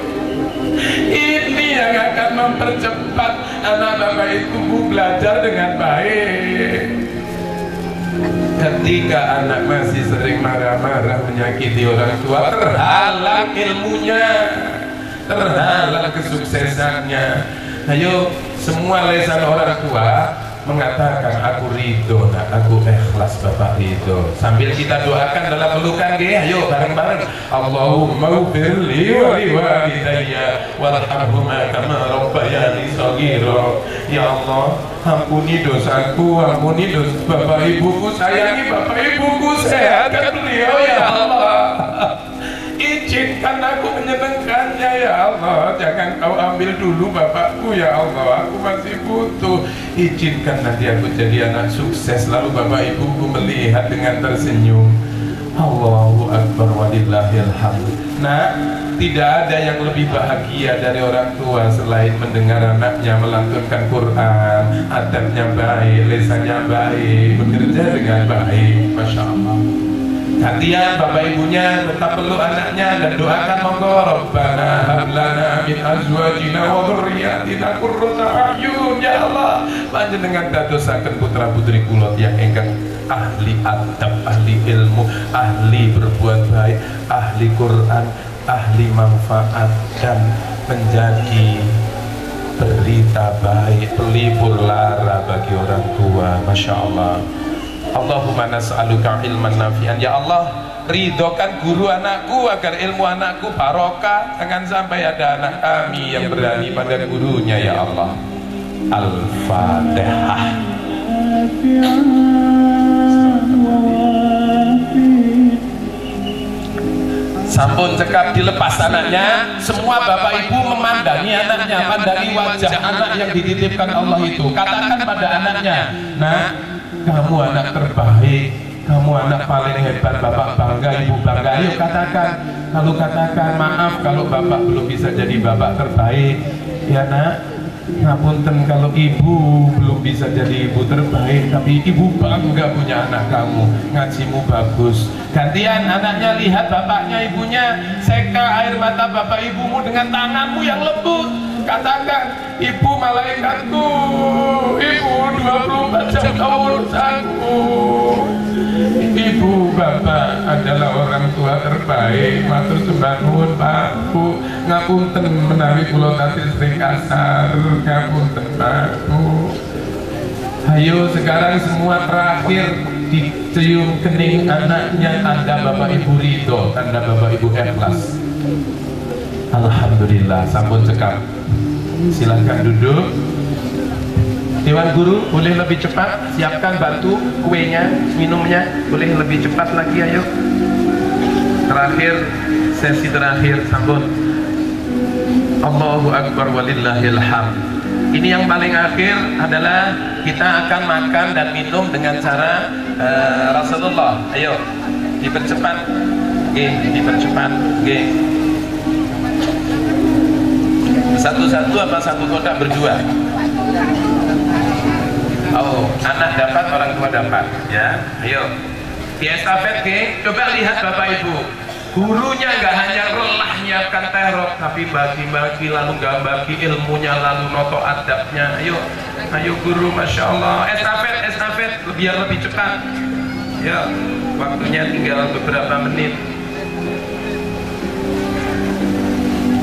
Ini yang akan mempercepat anak bapak ibu belajar dengan baik. Ketika anak masih sering marah-marah menyakiti orang tua, terhalang ilmunya, terhalang kesuksesannya. Ayo semua lesan orang tua mengatakan aku ridho, nah aku ikhlas bapak ridho. Sambil kita doakan dalam pelukan dia, ayo bareng-bareng. Allahumma ghfirli wa liwalidayya warhamhuma kama rabbayani shaghira. Ya Allah, ampuni dosaku, ampuni dosa bapak ibuku, sayangi bapak ibuku, sehatkan beliau ya Allah. Izinkan aku menyenangkannya ya Allah. Jangan kau ambil dulu bapakku ya Allah, aku masih butuh. Izinkan nanti aku jadi anak sukses, lalu bapak ibuku melihat dengan tersenyum. Allahu Akbar walillahil hamd. Nah, tidak ada yang lebih bahagia dari orang tua selain mendengar anaknya melantunkan Quran, adabnya baik, lesannya baik, bekerja dengan baik. Masya Allah. Gantian bapak ibunya tetap peluk anaknya dan doakan, monggo Rabbana hab lana min azwajina wa dzurriyyatina qurrata a'yun. Ya Allah, panjenengan dadosaken putra putri kula yang ingkang ahli adab, ahli ilmu, ahli berbuat baik, ahli Quran, ahli manfaat, dan menjadi berita baik, pelipur lara bagi orang tua. Masya Allah. Allahumma nas'aluka ilman nafi'an. Ya Allah, ridhokan guru anakku agar ilmu anakku barokah. Jangan sampai ada anak kami yang berani pada gurunya ya Allah. Al-Fatihah. Sampun cekap dilepas anaknya. Semua bapak ibu memandangi anaknya, pandangi wajah anak yang dititipkan Allah itu. Katakan pada anaknya, nah, kamu anak terbaik, kamu anak paling hebat, bapak bangga, ibu bangga. Ayo katakan, lalu katakan maaf kalau bapak belum bisa jadi bapak terbaik. Ya nak, ngapunten kalau ibu belum bisa jadi ibu terbaik, tapi ibu bangga punya anak kamu, ngajimu bagus. Gantian anaknya lihat bapaknya, ibunya, seka air mata bapak ibumu dengan tanganmu yang lembut. Katakan, ibu malaikatku, ibu 24 jam kau urusanku. Ibu bapak adalah orang tua terbaik. Matur sembah nuwun Pak Bu, ngapunten menawi kula tadi sering kasar, ngapunten Pak Bu. Ayo sekarang semua terakhir dicium kening anaknya, tanda bapak ibu ridho, tanda bapak ibu ikhlas. Alhamdulillah, sampun cekap. Silakan duduk. Dewan Guru boleh lebih cepat, siapkan batu, kuenya, minumnya, boleh lebih cepat lagi, ayo. Terakhir, sesi terakhir, sambut. Allahu Akbar walillahil hamd. Ini yang paling akhir adalah kita akan makan dan minum dengan cara Rasulullah. Ayo, dipercepat, dipercepat, satu-satu apa satu kotak berdua? Oh, anak dapat, orang tua dapat, ya. Ayo, di estafet, coba lihat Bapak Ibu. Gurunya nggak hanya lelah nyiapkan terok, tapi bagi-bagi, lalu nggak bagi ilmunya, lalu noto adabnya. Ayo, ayo guru, masya Allah. Estafet, biar lebih cepat. Ya, waktunya tinggal beberapa menit.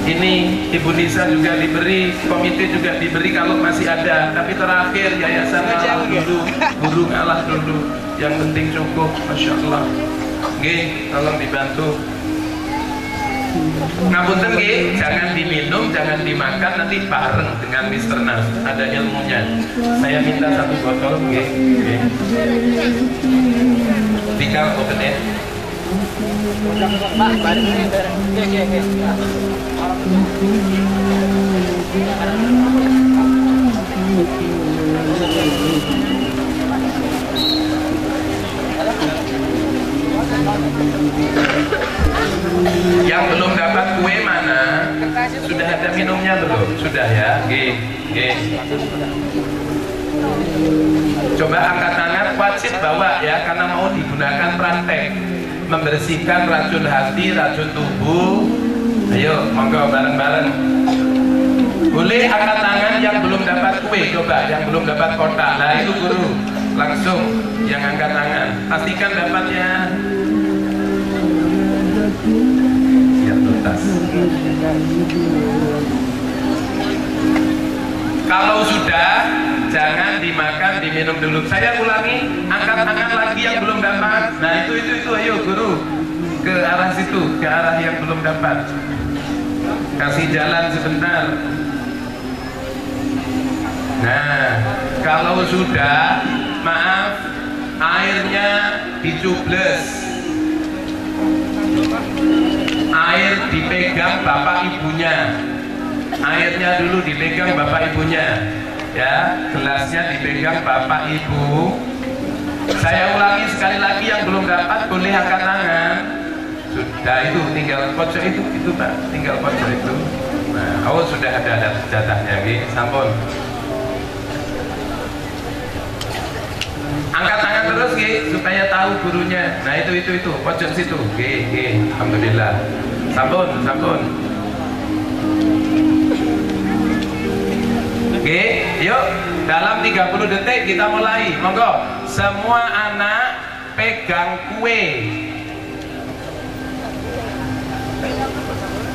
Ini Ibu Nisa juga diberi, komite juga diberi kalau masih ada. Tapi terakhir yayasan ngalah dulu, guru ngalah dulu. Yang penting cukup, masya Allah. Oke, tolong dibantu. Ngapunten nggih, jangan diminum, jangan dimakan, nanti bareng dengan Mr. Nas. Ada ilmunya. Saya minta satu botol, nggih. Tinggal open ya. Yang belum dapat kue mana? Sudah ada minumnya belum? Sudah ya? Coba angkat tangan, wajib bawa ya, karena mau digunakan praktek membersihkan racun hati, racun tubuh. Ayo, monggo bareng-bareng. Boleh angkat tangan yang belum dapat kue, coba yang belum dapat kotak. Nah itu guru, langsung yang angkat tangan. Pastikan dapatnya. Siap tuntas. Kalau sudah, jangan dimakan, diminum dulu. Saya ulangi, angkat tangan lagi yang belum dapat. Nah itu, ayo guru, ke arah situ, ke arah yang belum dapat. Kasih jalan sebentar. Nah, kalau sudah, maaf, airnya dicubles. Air dipegang bapak ibunya. Airnya dulu dipegang bapak ibunya, ya, gelasnya dipegang bapak ibu. Saya ulangi sekali lagi, yang belum dapat boleh angkat tangan. Sudah, itu tinggal pojok itu Pak, tinggal pojok itu. Nah, oh sudah ada jatahnya, sampun. Angkat tangan terus, supaya tahu gurunya. Nah itu pojok situ, alhamdulillah. Sampun. Oke, yuk dalam 30 detik kita mulai. Monggo, semua anak pegang kue.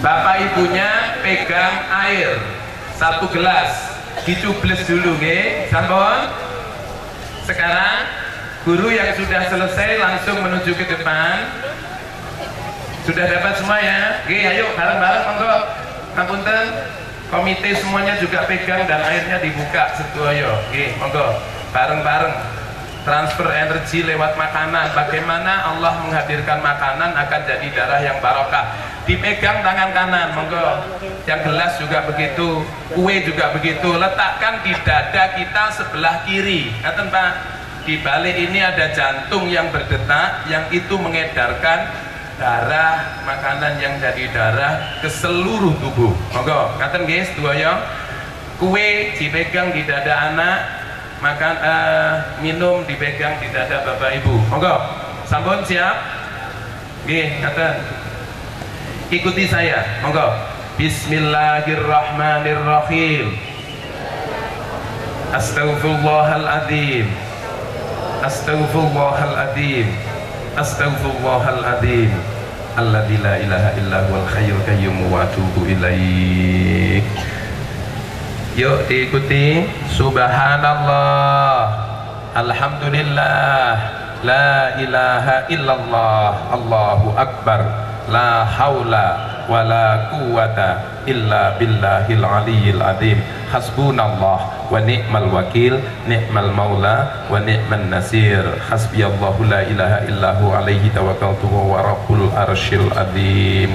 Bapak ibunya pegang air 1 gelas, dicubles dulu, sampun. Sekarang guru yang sudah selesai langsung menuju ke depan. Sudah dapat semua ya? Ayo bareng-bareng, monggo. Ngapunten. Komite semuanya juga pegang dan airnya dibuka sedoyo. Monggo bareng-bareng. Transfer energi lewat makanan. Bagaimana Allah menghadirkan makanan akan jadi darah yang barokah. Dipegang tangan kanan, monggo. Yang gelas juga begitu, kue juga begitu. Letakkan di dada kita sebelah kiri. Ngaten Pak. Di balik ini ada jantung yang berdetak, yang itu mengedarkan darah, makanan yang jadi darah ke seluruh tubuh. Monggo, ngaten guys, doyo. Kue dipegang di dada anak, makan minum dipegang di dada bapak ibu. Monggo, sampun siap? Nggih, ngaten. Ikuti saya, monggo. Bismillahirrahmanirrahim. Astaghfirullahaladzim. Astaghfirullahaladzim. Astaghfirullahaladzim. Alladzi la ilaha illa huwal hayyul qayyum wa atubu ilaih. Yuk diikuti. Subhanallah, alhamdulillah, la ilaha illallah, Allahu akbar, la haula wala quwwata illa billahil aliyyil azim. Hasbunallah wa ni'mal wakil, ni'mal maula wa ni'man nasir. Hasbiyallahu la ilaha illahu alaihi tawakkaltu wa rabbul arsyil azim.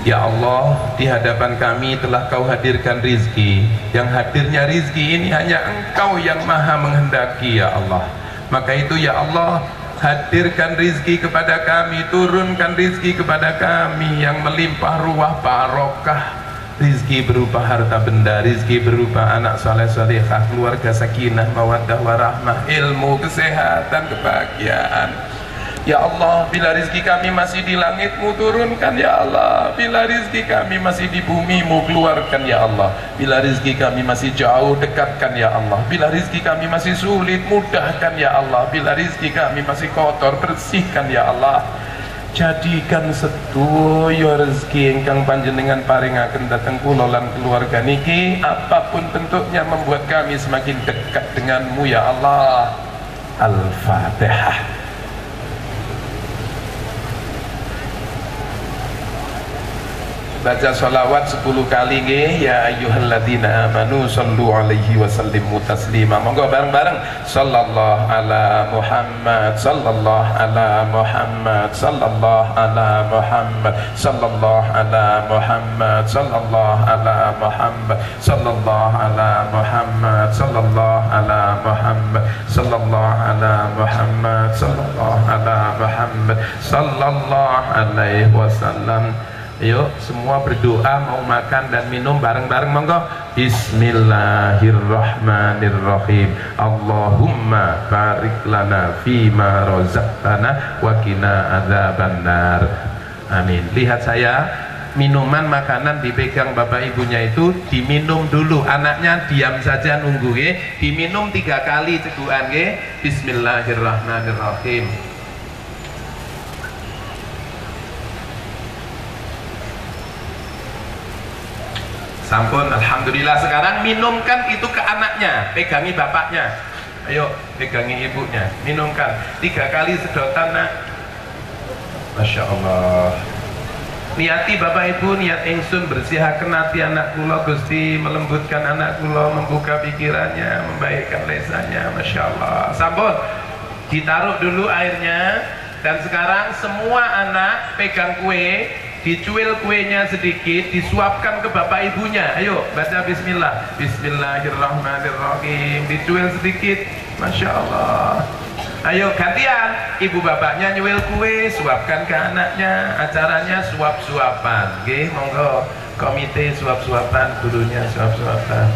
Ya Allah, di hadapan kami telah Kau hadirkan rizki. Yang hadirnya rizki ini hanya Engkau yang maha menghendaki ya Allah. Maka itu ya Allah, hadirkan rizki kepada kami, turunkan rizki kepada kami yang melimpah ruah barokah. Rizki berupa harta benda, rizki berupa anak soleh solehah, keluarga sakinah, mawaddah warahmah, ilmu, kesehatan, kebahagiaan. Ya Allah, bila rizki kami masih di langit-Mu, turunkan ya Allah. Bila rizki kami masih di bumi-Mu, keluarkan ya Allah. Bila rizki kami masih jauh, dekatkan ya Allah. Bila rizki kami masih sulit, mudahkan ya Allah. Bila rizki kami masih kotor, bersihkan ya Allah. Jadikan sedaya rezeki ingkang panjenengan paringaken dhateng kula lan keluarga niki, apapun bentuknya, membuat kami semakin dekat denganmu ya Allah. Al-Fatihah. Baca sholawat 10 kali nggih. Ya ayyuhalladzina amanu sallu alaihi wa sallimu taslima. Monggo bareng-bareng. Sallallahu ala Muhammad, sallallahu ala Muhammad, sallallahu ala Muhammad, sallallahu ala Muhammad, sallallahu ala Muhammad, sallallahu ala Muhammad, sallallahu ala Muhammad, sallallahu ala Muhammad, sallallahu ala Muhammad, sallallahu alaihi wasallam. Ayo semua berdoa, mau makan dan minum bareng-bareng monggo. Bismillahirrahmanirrahim. Allahumma barik lana fima razaqtana wa qina adzabannar. Amin. Lihat saya, minuman makanan dipegang bapak ibunya itu diminum dulu. Anaknya diam saja nunggu ya. Diminum 3 kali cegukan ya. Bismillahirrahmanirrahim. Sampun, alhamdulillah. Sekarang minumkan itu ke anaknya, pegangi bapaknya. Ayo, pegangi ibunya, minumkan 3 kali sedotan nak. Masya Allah. Niati bapak ibu, niat ingsun bersihaken hati anak kula Gusti, melembutkan anak kula, membuka pikirannya, membaikkan lesannya. Masya Allah. Sampun, ditaruh dulu airnya. Dan sekarang semua anak pegang kue, dicuil kuenya sedikit, disuapkan ke bapak ibunya. Ayo baca bismillah. Bismillahirrahmanirrahim. Dicuil sedikit. Masya Allah. Ayo gantian, ibu bapaknya nyuil kue, suapkan ke anaknya. Acaranya suap-suapan. Oke, monggo komite suap-suapan, gurunya suap-suapan.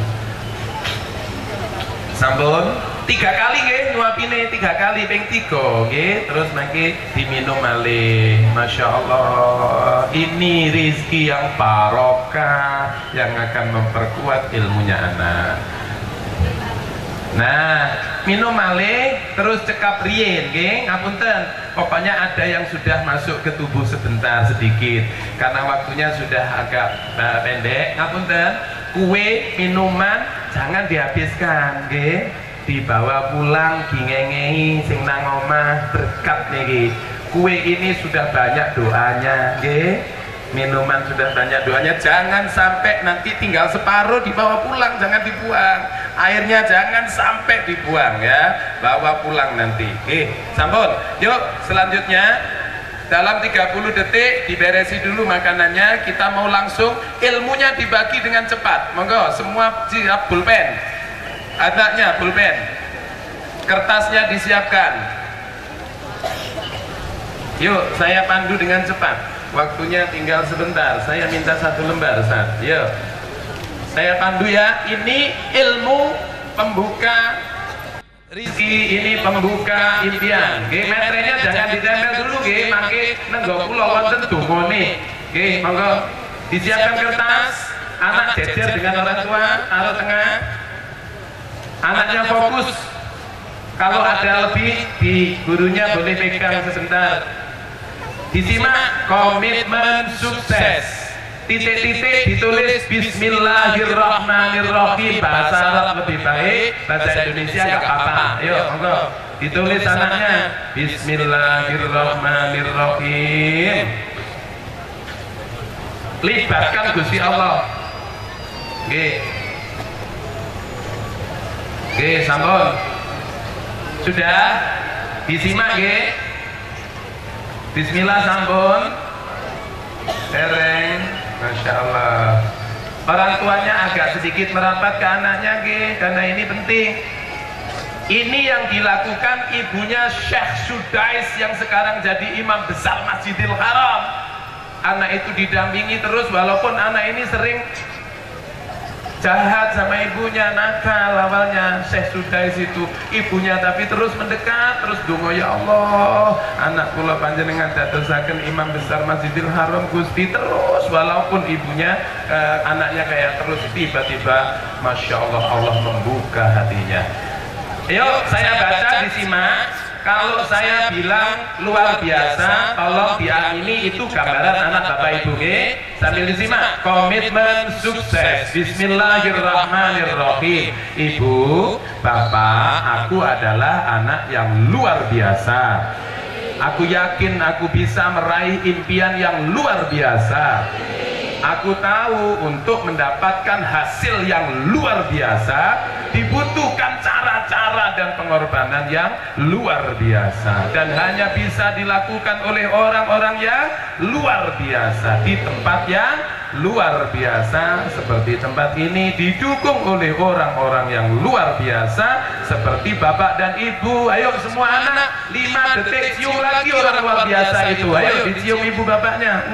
Sampun 3 kali nggih nyuapine, 3 kali ping 3 nggih, terus mangke diminum malih. Masya Allah, ini rizki yang barokah yang akan memperkuat ilmunya anak. Nah, minum malih terus cekap riyin nggih, ngapunten. Pokoknya ada yang sudah masuk ke tubuh sebentar sedikit karena waktunya sudah agak pendek. Ngapunten, kue minuman jangan dihabiskan nggih. Dibawa pulang, dingengehi sing nang omah, berkat niki. Kue ini sudah banyak doanya, nggih. Minuman sudah banyak doanya, jangan sampai nanti tinggal separuh dibawa pulang, jangan dibuang. Airnya jangan sampai dibuang ya, bawa pulang nanti. Sampun. Yuk, selanjutnya dalam 30 detik diberesi dulu makanannya, kita mau langsung ilmunya dibagi dengan cepat. Monggo semua siap pulpen. Anaknya pulpen, kertasnya disiapkan. Yuk, saya pandu dengan cepat. Waktunya tinggal sebentar. Saya minta 1 lembar, Ustaz. Yuk, saya pandu ya. Ini ilmu pembuka rizki, ini pembuka impian. Oke, meternya jangan ditempel dulu, oke. Mangke nenggo kula wonten dongane. Oke, monggo disiapkan kertas. Anak jejer dengan orang tua, taruh tengah. Anaknya fokus. Kalau ada lebih, di gurunya boleh pegang sebentar. Disimak komitmen sukses. Titik-titik ditulis Bismillahirrahmanirrahim. Bahasa Arab lebih baik, bahasa Indonesia nggak apa-apa. Ayo, monggo ditulis anaknya Bismillahirrahmanirrahim. libatkan Gusti Allah. Nggih. Nggih, sampun. Sudah disimak nggih. Bismillah sampun. Dereng, Masya Allah. Orang tuanya agak sedikit merapat ke anaknya nggih, karena ini penting. Ini yang dilakukan ibunya Syekh Sudais yang sekarang jadi imam besar Masjidil Haram. Anak itu didampingi terus, walaupun anak ini sering jahat sama ibunya, nakal awalnya Syekh Sudais itu ibunya, tapi terus mendekat, terus dongo, ya Allah anak kula panjenengan dadosaken imam besar Masjidil Haram Gusti, terus walaupun ibunya anaknya kayak terus, tiba-tiba Masya Allah, Allah membuka hatinya. Yuk saya baca, disimak. Kalau saya bilang luar biasa, tolong diamini itu gambaran anak Bapak Ibu nggih. Sambil disimak. Komitmen sukses. Bismillahirrahmanirrahim. Ibu, Bapak, aku adalah anak yang luar biasa. Aku yakin aku bisa meraih impian yang luar biasa. Aku tahu untuk mendapatkan hasil yang luar biasa dibutuhkan cara-cara dan pengorbanan yang luar biasa, dan hanya bisa dilakukan oleh orang-orang yang luar biasa di tempat yang luar biasa seperti tempat ini, didukung oleh orang-orang yang luar biasa seperti Bapak dan Ibu. Ayo semua anak 5 detik cium lagi orang luar biasa itu. Ayo dicium ibu bapaknya.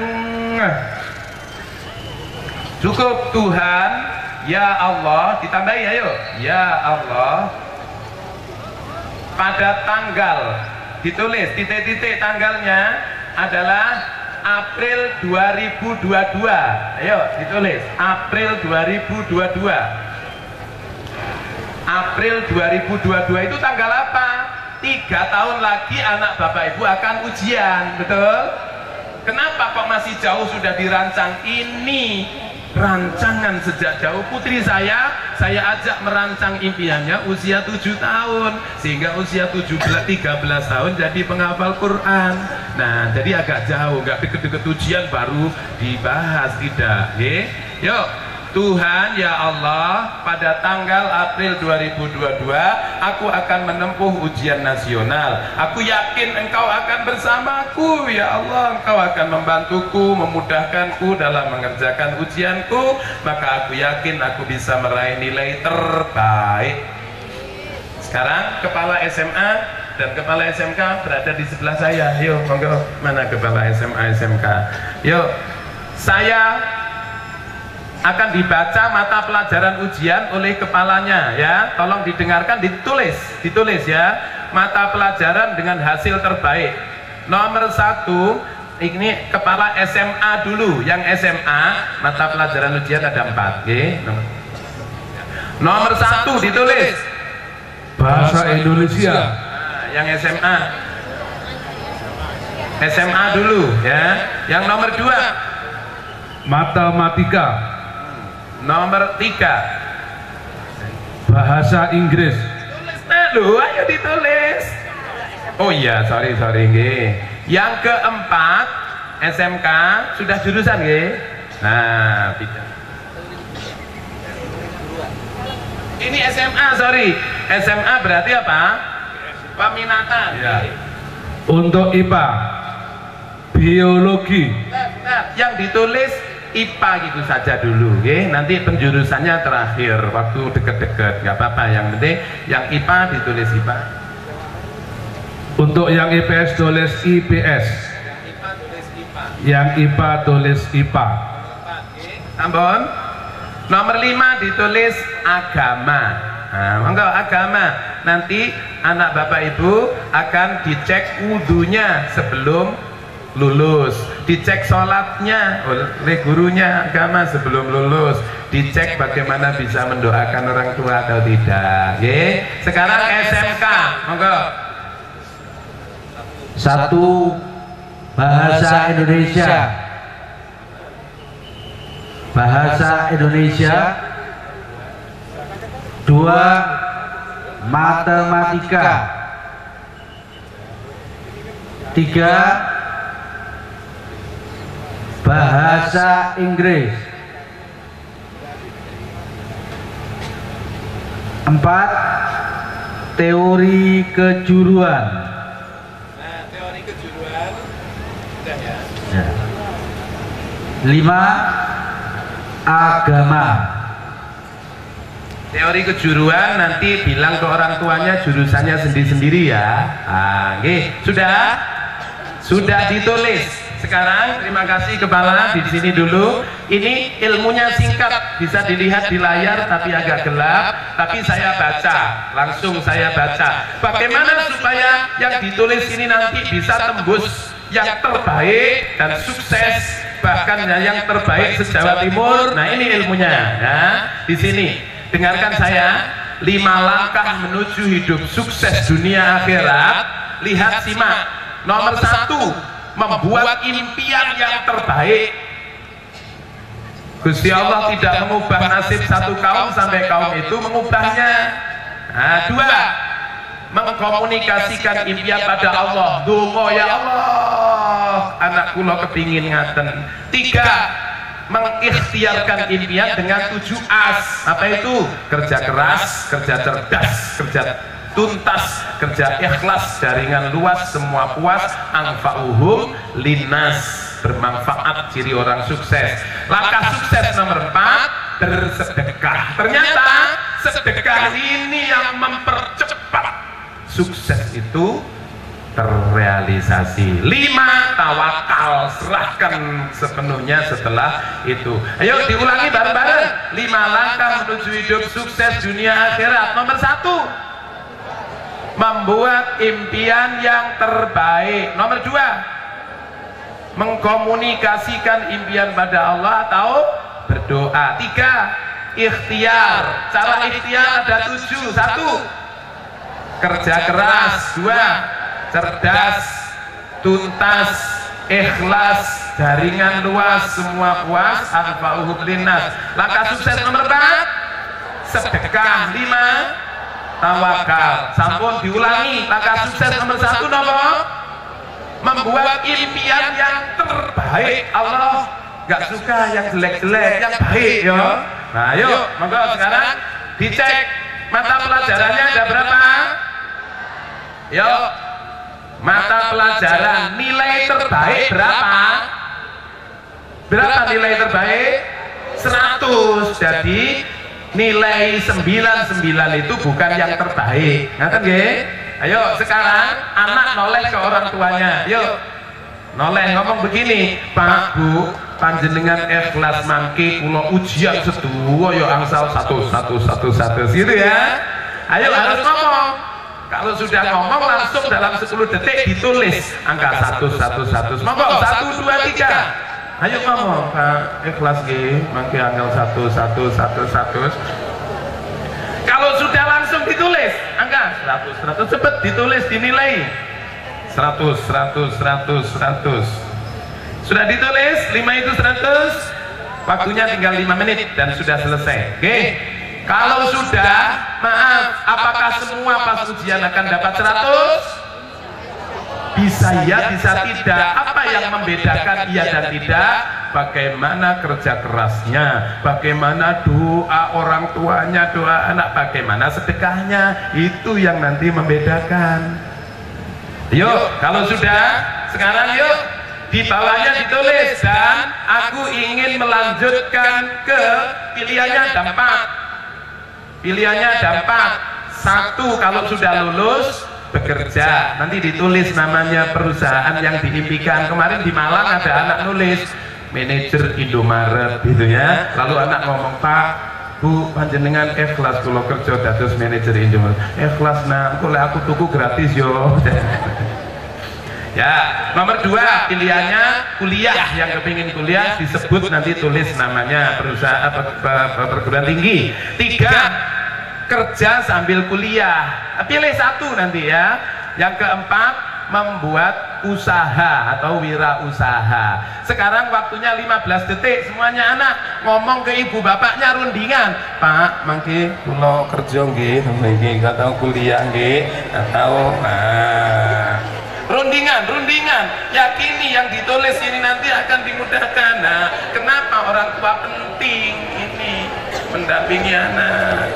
Cukup. Tuhan, ya Allah, ditambahi ayo. Ya Allah, pada tanggal, ditulis titik-titik tanggalnya adalah April 2022. Ayo ditulis April 2022. April 2022 itu tanggal apa? 3 tahun lagi anak Bapak Ibu akan ujian, betul? Kenapa kok masih jauh sudah dirancang? Ini rancangan sejak jauh. Putri saya ajak merancang impiannya usia 7 tahun, sehingga usia 13 tahun jadi penghafal Quran. Nah, jadi agak jauh, nggak deket-deket ujian baru dibahas, tidak. Yuk, Tuhan ya Allah, pada tanggal April 2022 aku akan menempuh ujian nasional. Aku yakin Engkau akan bersamaku ya Allah. Engkau akan membantuku, memudahkanku dalam mengerjakan ujianku. Maka aku yakin aku bisa meraih nilai terbaik. Sekarang kepala SMA dan kepala SMK berada di sebelah saya. Yuk, monggo, mana kepala SMA SMK? Yuk, saya akan dibaca mata pelajaran ujian oleh kepalanya ya. Tolong didengarkan, ditulis ya. Mata pelajaran dengan hasil terbaik. Nomor 1, ini kepala SMA dulu. Yang SMA mata pelajaran ujian ada 4. Nomor 1 ditulis Bahasa Indonesia. Nah, yang SMA dulu ya. Yang nomor 2 Matematika. nomor 3 Bahasa Inggris. Nah, ayo ditulis. Oh iya, sorry nggih. Yang keempat SMK sudah jurusan nggih. Nah, ini SMA, sorry. SMA berarti apa? Peminatan. Ya. Untuk IPA, biologi. Nah, yang ditulis IPA gitu saja dulu, nanti penjurusannya terakhir waktu deket-deket, nggak apa-apa. Yang penting yang IPA ditulis IPA. Untuk yang IPS tulis IPS. Yang IPA tulis IPA. Sampun. Nomor 5 ditulis agama. Nah, monggo agama. Nanti anak Bapak Ibu akan dicek wudunya sebelum lulus, dicek sholatnya oleh gurunya agama sebelum lulus, dicek bagaimana bisa mendoakan orang tua atau tidak. Sekarang SMK, monggo. 1 Bahasa Indonesia. Bahasa Indonesia. 2 Matematika. 3 Bahasa Inggris. 4. Teori kejuruan. Nah, teori kejuruan udah ya. Ya. 5. Agama. Teori kejuruan nanti bilang ke orang tuanya jurusannya sendiri-sendiri ya. Sudah ditulis. Sekarang terima kasih kepala di sini dulu. Ini ilmunya singkat, bisa dilihat di layar tapi agak gelap. Tapi saya baca, langsung saya baca. Bagaimana supaya yang ditulis ini nanti bisa tembus yang terbaik dan sukses, bahkan yang terbaik se-Jawa Timur. Nah ini ilmunya. Ya, di sini dengarkan saya. 5 langkah menuju hidup sukses dunia akhirat. Lihat, simak. Nomor 1. Membuat impian yang terbaik. Gusti Allah tidak mengubah nasib satu kaum sampai kaum itu mengubahnya. Nah, 2. Mengkomunikasikan impian pada Allah. Dungo ya Allah, anak kula kepingin ngaten. 3. Mengikhtiarkan impian dengan 7 as. Apa itu? Kerja keras, kerja cerdas, kerja tuntas, kerja ikhlas, jaringan luas, semua puas, anfa'uhum linnas, bermanfaat, ciri orang sukses. Langkah sukses nomor 4, bersedekah. Ternyata sedekah ini yang mempercepat sukses itu terrealisasi. 5. Tawakal, serahkan sepenuhnya setelah itu. Ayo diulangi bareng-bareng. 5 langkah menuju hidup sukses dunia akhirat. Nomor 1, membuat impian yang terbaik. Nomor 2, mengkomunikasikan impian pada Allah atau berdoa. 3, ikhtiar. Cara ikhtiar ada 7. 1, kerja keras. 2, cerdas, tuntas, ikhlas, jaringan luas, semua puas, anfa'uhum linnas. Langkah sukses nomor 4, sedekah. 5, tawakal. Sampun diulangi. Langkah sukses nomor 1 nopo? Membuat impian yang terbaik. Allah gak suka yang jelek-jelek, yang baik yo. Nah yuk, monggo sekarang dicek mata pelajarannya ada berapa? Yuk, mata pelajaran nilai terbaik berapa? Berapa nilai terbaik? 100. Jadi nilai 99 itu bukan yang terbaik. Ngaten nggih? Ayo sekarang anak noleh ke orang tuanya. Yuk. Noleh ngomong begini, Pak Bu, panjenengan ikhlas mangke kula ujian sedoyo ya angsal 1 gitu ya. Ayo harus ngomong. Kalau sudah ngomong langsung dalam 10 detik ditulis angka 1. Monggo 1 2 3. Ayo ngomong, Pak, ikhlas nggih, mangke angel 1. Kalau sudah langsung ditulis angka 100 cepet ditulis, dinilai 100. Sudah ditulis 5 itu 100, waktunya tinggal 5 menit dan sudah selesai. Oke. Kalau sudah, maaf, apakah semua pas ujian akan dapat 100? Bisa ya, bisa tidak. Apa yang membedakan iya dan tidak? Bagaimana kerja kerasnya, bagaimana doa orang tuanya, doa anak, bagaimana sedekahnya, itu yang nanti membedakan. Yuk, kalau sudah, sekarang yuk, di bawahnya ditulis, dan aku ingin melanjutkan ke pilihannya ada 4. Pilihannya ada 4. 1, kalau sudah lulus bekerja, nanti ditulis namanya perusahaan yang diimpikan. Kemarin di Malang ada anak nulis manajer Indomaret gitu ya, lalu anak ngomong, Pak Bu, panjenengan ikhlas kalau kerja dados manajer Indomaret. Ikhlas nah, kalau aku tuku gratis yo. Ya, nomor 2 pilihannya kuliah, yang kepingin kuliah disebut nanti tulis namanya perusahaan perguruan tinggi. 3, kerja sambil kuliah, pilih 1 nanti ya. Yang keempat, membuat usaha atau wirausaha. Sekarang waktunya 15 detik, semuanya anak ngomong ke ibu bapaknya rundingan, Pak mangke kula kerja nggih, nggih gak tau kuliah nggih, gak tau. Nah rundingan, yakini yang ditulis ini nanti akan dimudahkan. Nah, kenapa orang tua penting ini mendampingi anak?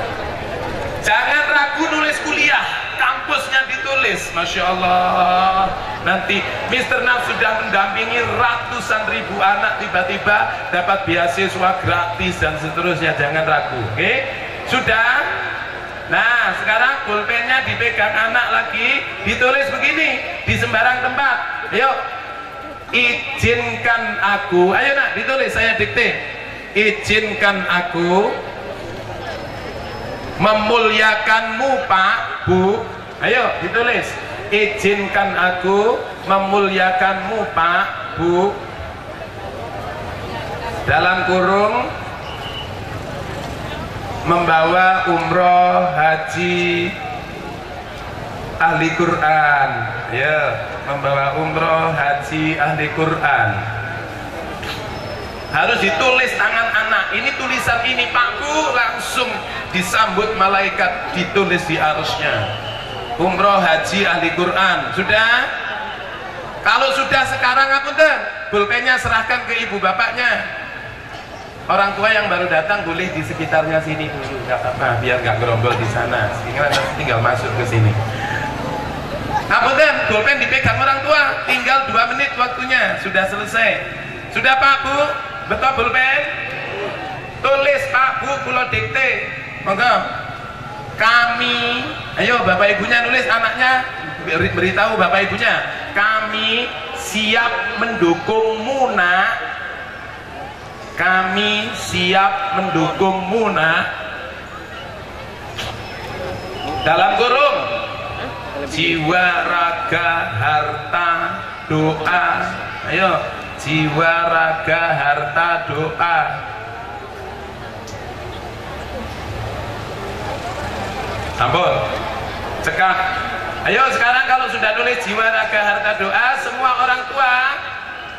Jangan ragu nulis kuliah, kampusnya ditulis, Masya Allah. Nanti Mr. Naf sudah mendampingi ratusan ribu anak, tiba-tiba dapat beasiswa gratis dan seterusnya. Jangan ragu, oke? Sudah? Nah, sekarang pulpennya dipegang anak lagi, ditulis begini di sembarang tempat. Ayo, izinkan aku. Ayo nak, ditulis, saya dikte. Izinkan aku memuliakanmu Pak, Bu. Ayo ditulis. Izinkan aku memuliakanmu Pak, Bu. Dalam kurung membawa umroh haji ahli Quran, ya, membawa umroh haji ahli Quran. Harus ditulis tangan anak. Ini tulisan ini Pak Bu, langsung disambut malaikat, ditulis di arusnya. Umroh haji ahli Quran. Sudah? Kalau sudah sekarang ngapunten, pulpennya serahkan ke ibu bapaknya. Orang tua yang baru datang boleh di sekitarnya sini dulu, nggak apa-apa, biar nggak gerombol di sana. Tinggal masuk ke sini. Ngapunten, pulpen dipegang orang tua, tinggal 2 menit waktunya, sudah selesai. Sudah Pak Bu, betul pulpen? Tulis Pak Bu, kulo dikte. Monggo. Kami, ayo bapak ibunya nulis, anaknya beritahu bapak ibunya, kami siap mendukungmu nak. Kami siap mendukungmu nak. Dalam kurung jiwa, raga, harta, doa. Ayo, jiwa, raga, harta, doa. Sampun, cekak. Ayo sekarang kalau sudah nulis jiwa, raga, harta, doa, semua orang tua,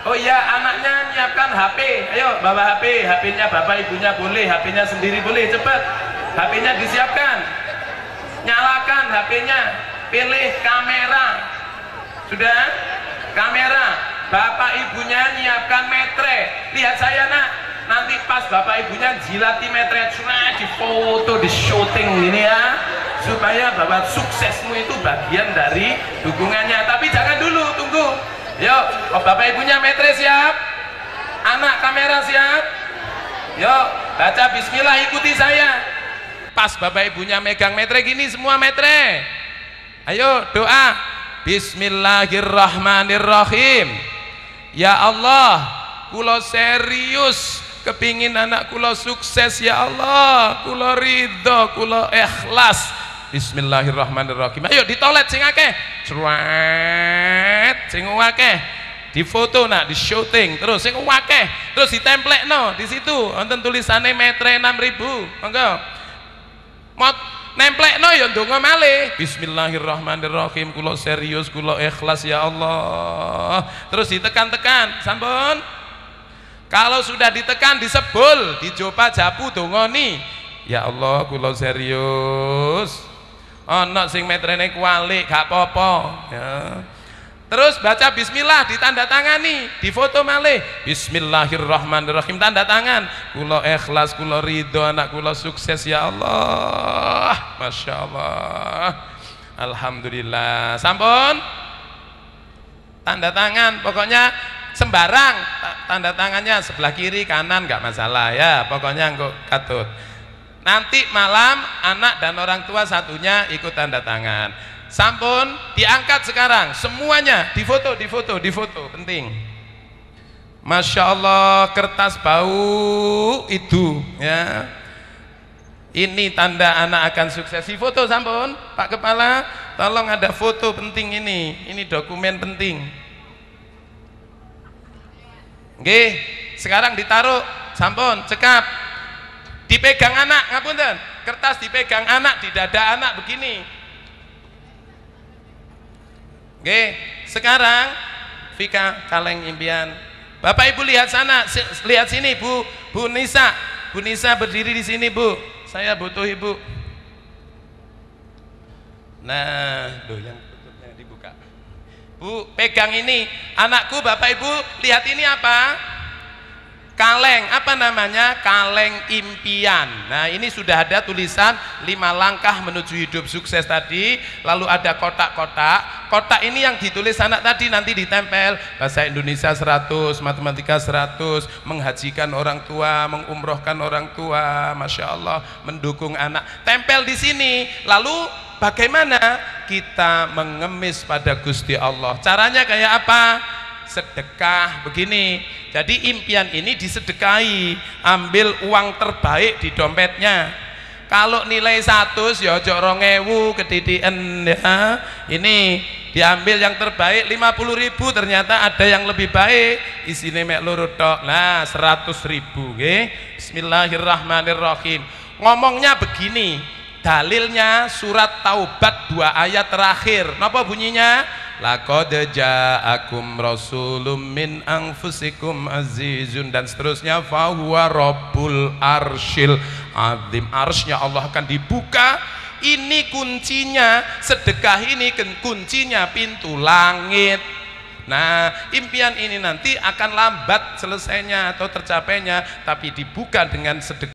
oh iya, anaknya nyiapkan HP. Ayo bawa HP, HP-nya bapak ibunya boleh, HP-nya sendiri boleh, cepat. HP-nya disiapkan. Nyalakan HP-nya, pilih kamera. Sudah? Kamera. Bapak ibunya nyiapkan metre. Lihat saya nak, nanti pas bapak ibunya jilati metre, cuma difoto, di syuting ini ya, supaya bahwa suksesmu itu bagian dari dukungannya. Tapi jangan dulu, tunggu. Yuk, oh, bapak ibunya metre siap, anak kamera siap. Yuk, baca bismillah, ikuti saya. Pas bapak ibunya megang metre gini, semua metre. Ayo doa. Bismillahirrahmanirrahim. Ya Allah, kulo serius kepingin anak kulo sukses ya Allah, kulo ridho, kulo ikhlas. Bismillahirrahmanirrahim. Ayo ditolet sing akeh, cuet sing akeh, difoto nak, di syuting terus sing akeh, terus ditemplekno di situ wonten tulisane metre 6.000. Monggo mot nemplekno ya ndonga malih. Bismillahirrahmanirrahim, kulo serius, kulo ikhlas ya Allah. Terus ditekan-tekan, sampun. Kalau sudah ditekan disebul, dicoba japu dongoni. Ya Allah, kulo serius. Ana sing metrene kualik gak apa-apa ya. Terus baca bismillah, ditandatangani, difoto malih. Bismillahirrahmanirrahim, tanda tangan. Kulo ikhlas, kulo ridho, anak kulo sukses ya Allah. Masya Allah. Alhamdulillah. Sampun. Tanda tangan, pokoknya sembarang tanda tangannya, sebelah kiri kanan nggak masalah ya, pokoknya engko katut. Nanti malam anak dan orang tua satunya ikut tanda tangan. Sampun, diangkat sekarang semuanya, difoto, penting. Masya Allah, kertas bau itu ya, ini tanda anak akan sukses. Difoto sampun, Pak Kepala, tolong ada foto penting ini dokumen penting. Oke, sekarang ditaruh, sampun, cekap, dipegang anak, ngapunten, kertas dipegang anak, di dada anak begini. Oke, sekarang Vika kaleng impian. Bapak Ibu lihat sana, lihat sini Bu, Bu Nisa berdiri di sini Bu. Saya butuh Ibu. Nah, loh yang tutupnya dibuka. Bu, pegang ini. Anakku, Bapak Ibu, lihat ini apa? Kaleng, apa namanya? Kaleng impian. Nah, ini sudah ada tulisan 5 langkah menuju hidup sukses tadi. Lalu ada kotak-kotak. Kotak ini yang ditulis anak tadi nanti ditempel. Bahasa Indonesia 100, matematika 100, menghajikan orang tua, mengumrohkan orang tua, Masya Allah, mendukung anak. Tempel di sini. Lalu bagaimana kita mengemis pada Gusti Allah? Caranya kayak apa? Sedekah begini. Jadi impian ini disedekahi, ambil uang terbaik di dompetnya. Kalau nilai 100 ya ojo 2000 kedidikan ya. Ini diambil yang terbaik 50.000, ternyata ada yang lebih baik, isine mek loro tok. Nah, 100.000 nggih. Bismillahirrahmanirrahim. Ngomongnya begini, dalilnya surat Taubat 2 ayat terakhir. Napa bunyinya? Laqad ja'akum rasulun min anfusikum azizun, dan seterusnya, fahuwa rabbul arsyil azim. Arsy-nya Allah akan dibuka. Ini kuncinya, sedekah ini kuncinya pintu langit. Nah, impian ini nanti akan lambat selesainya atau tercapainya, tapi dibuka dengan sedekah.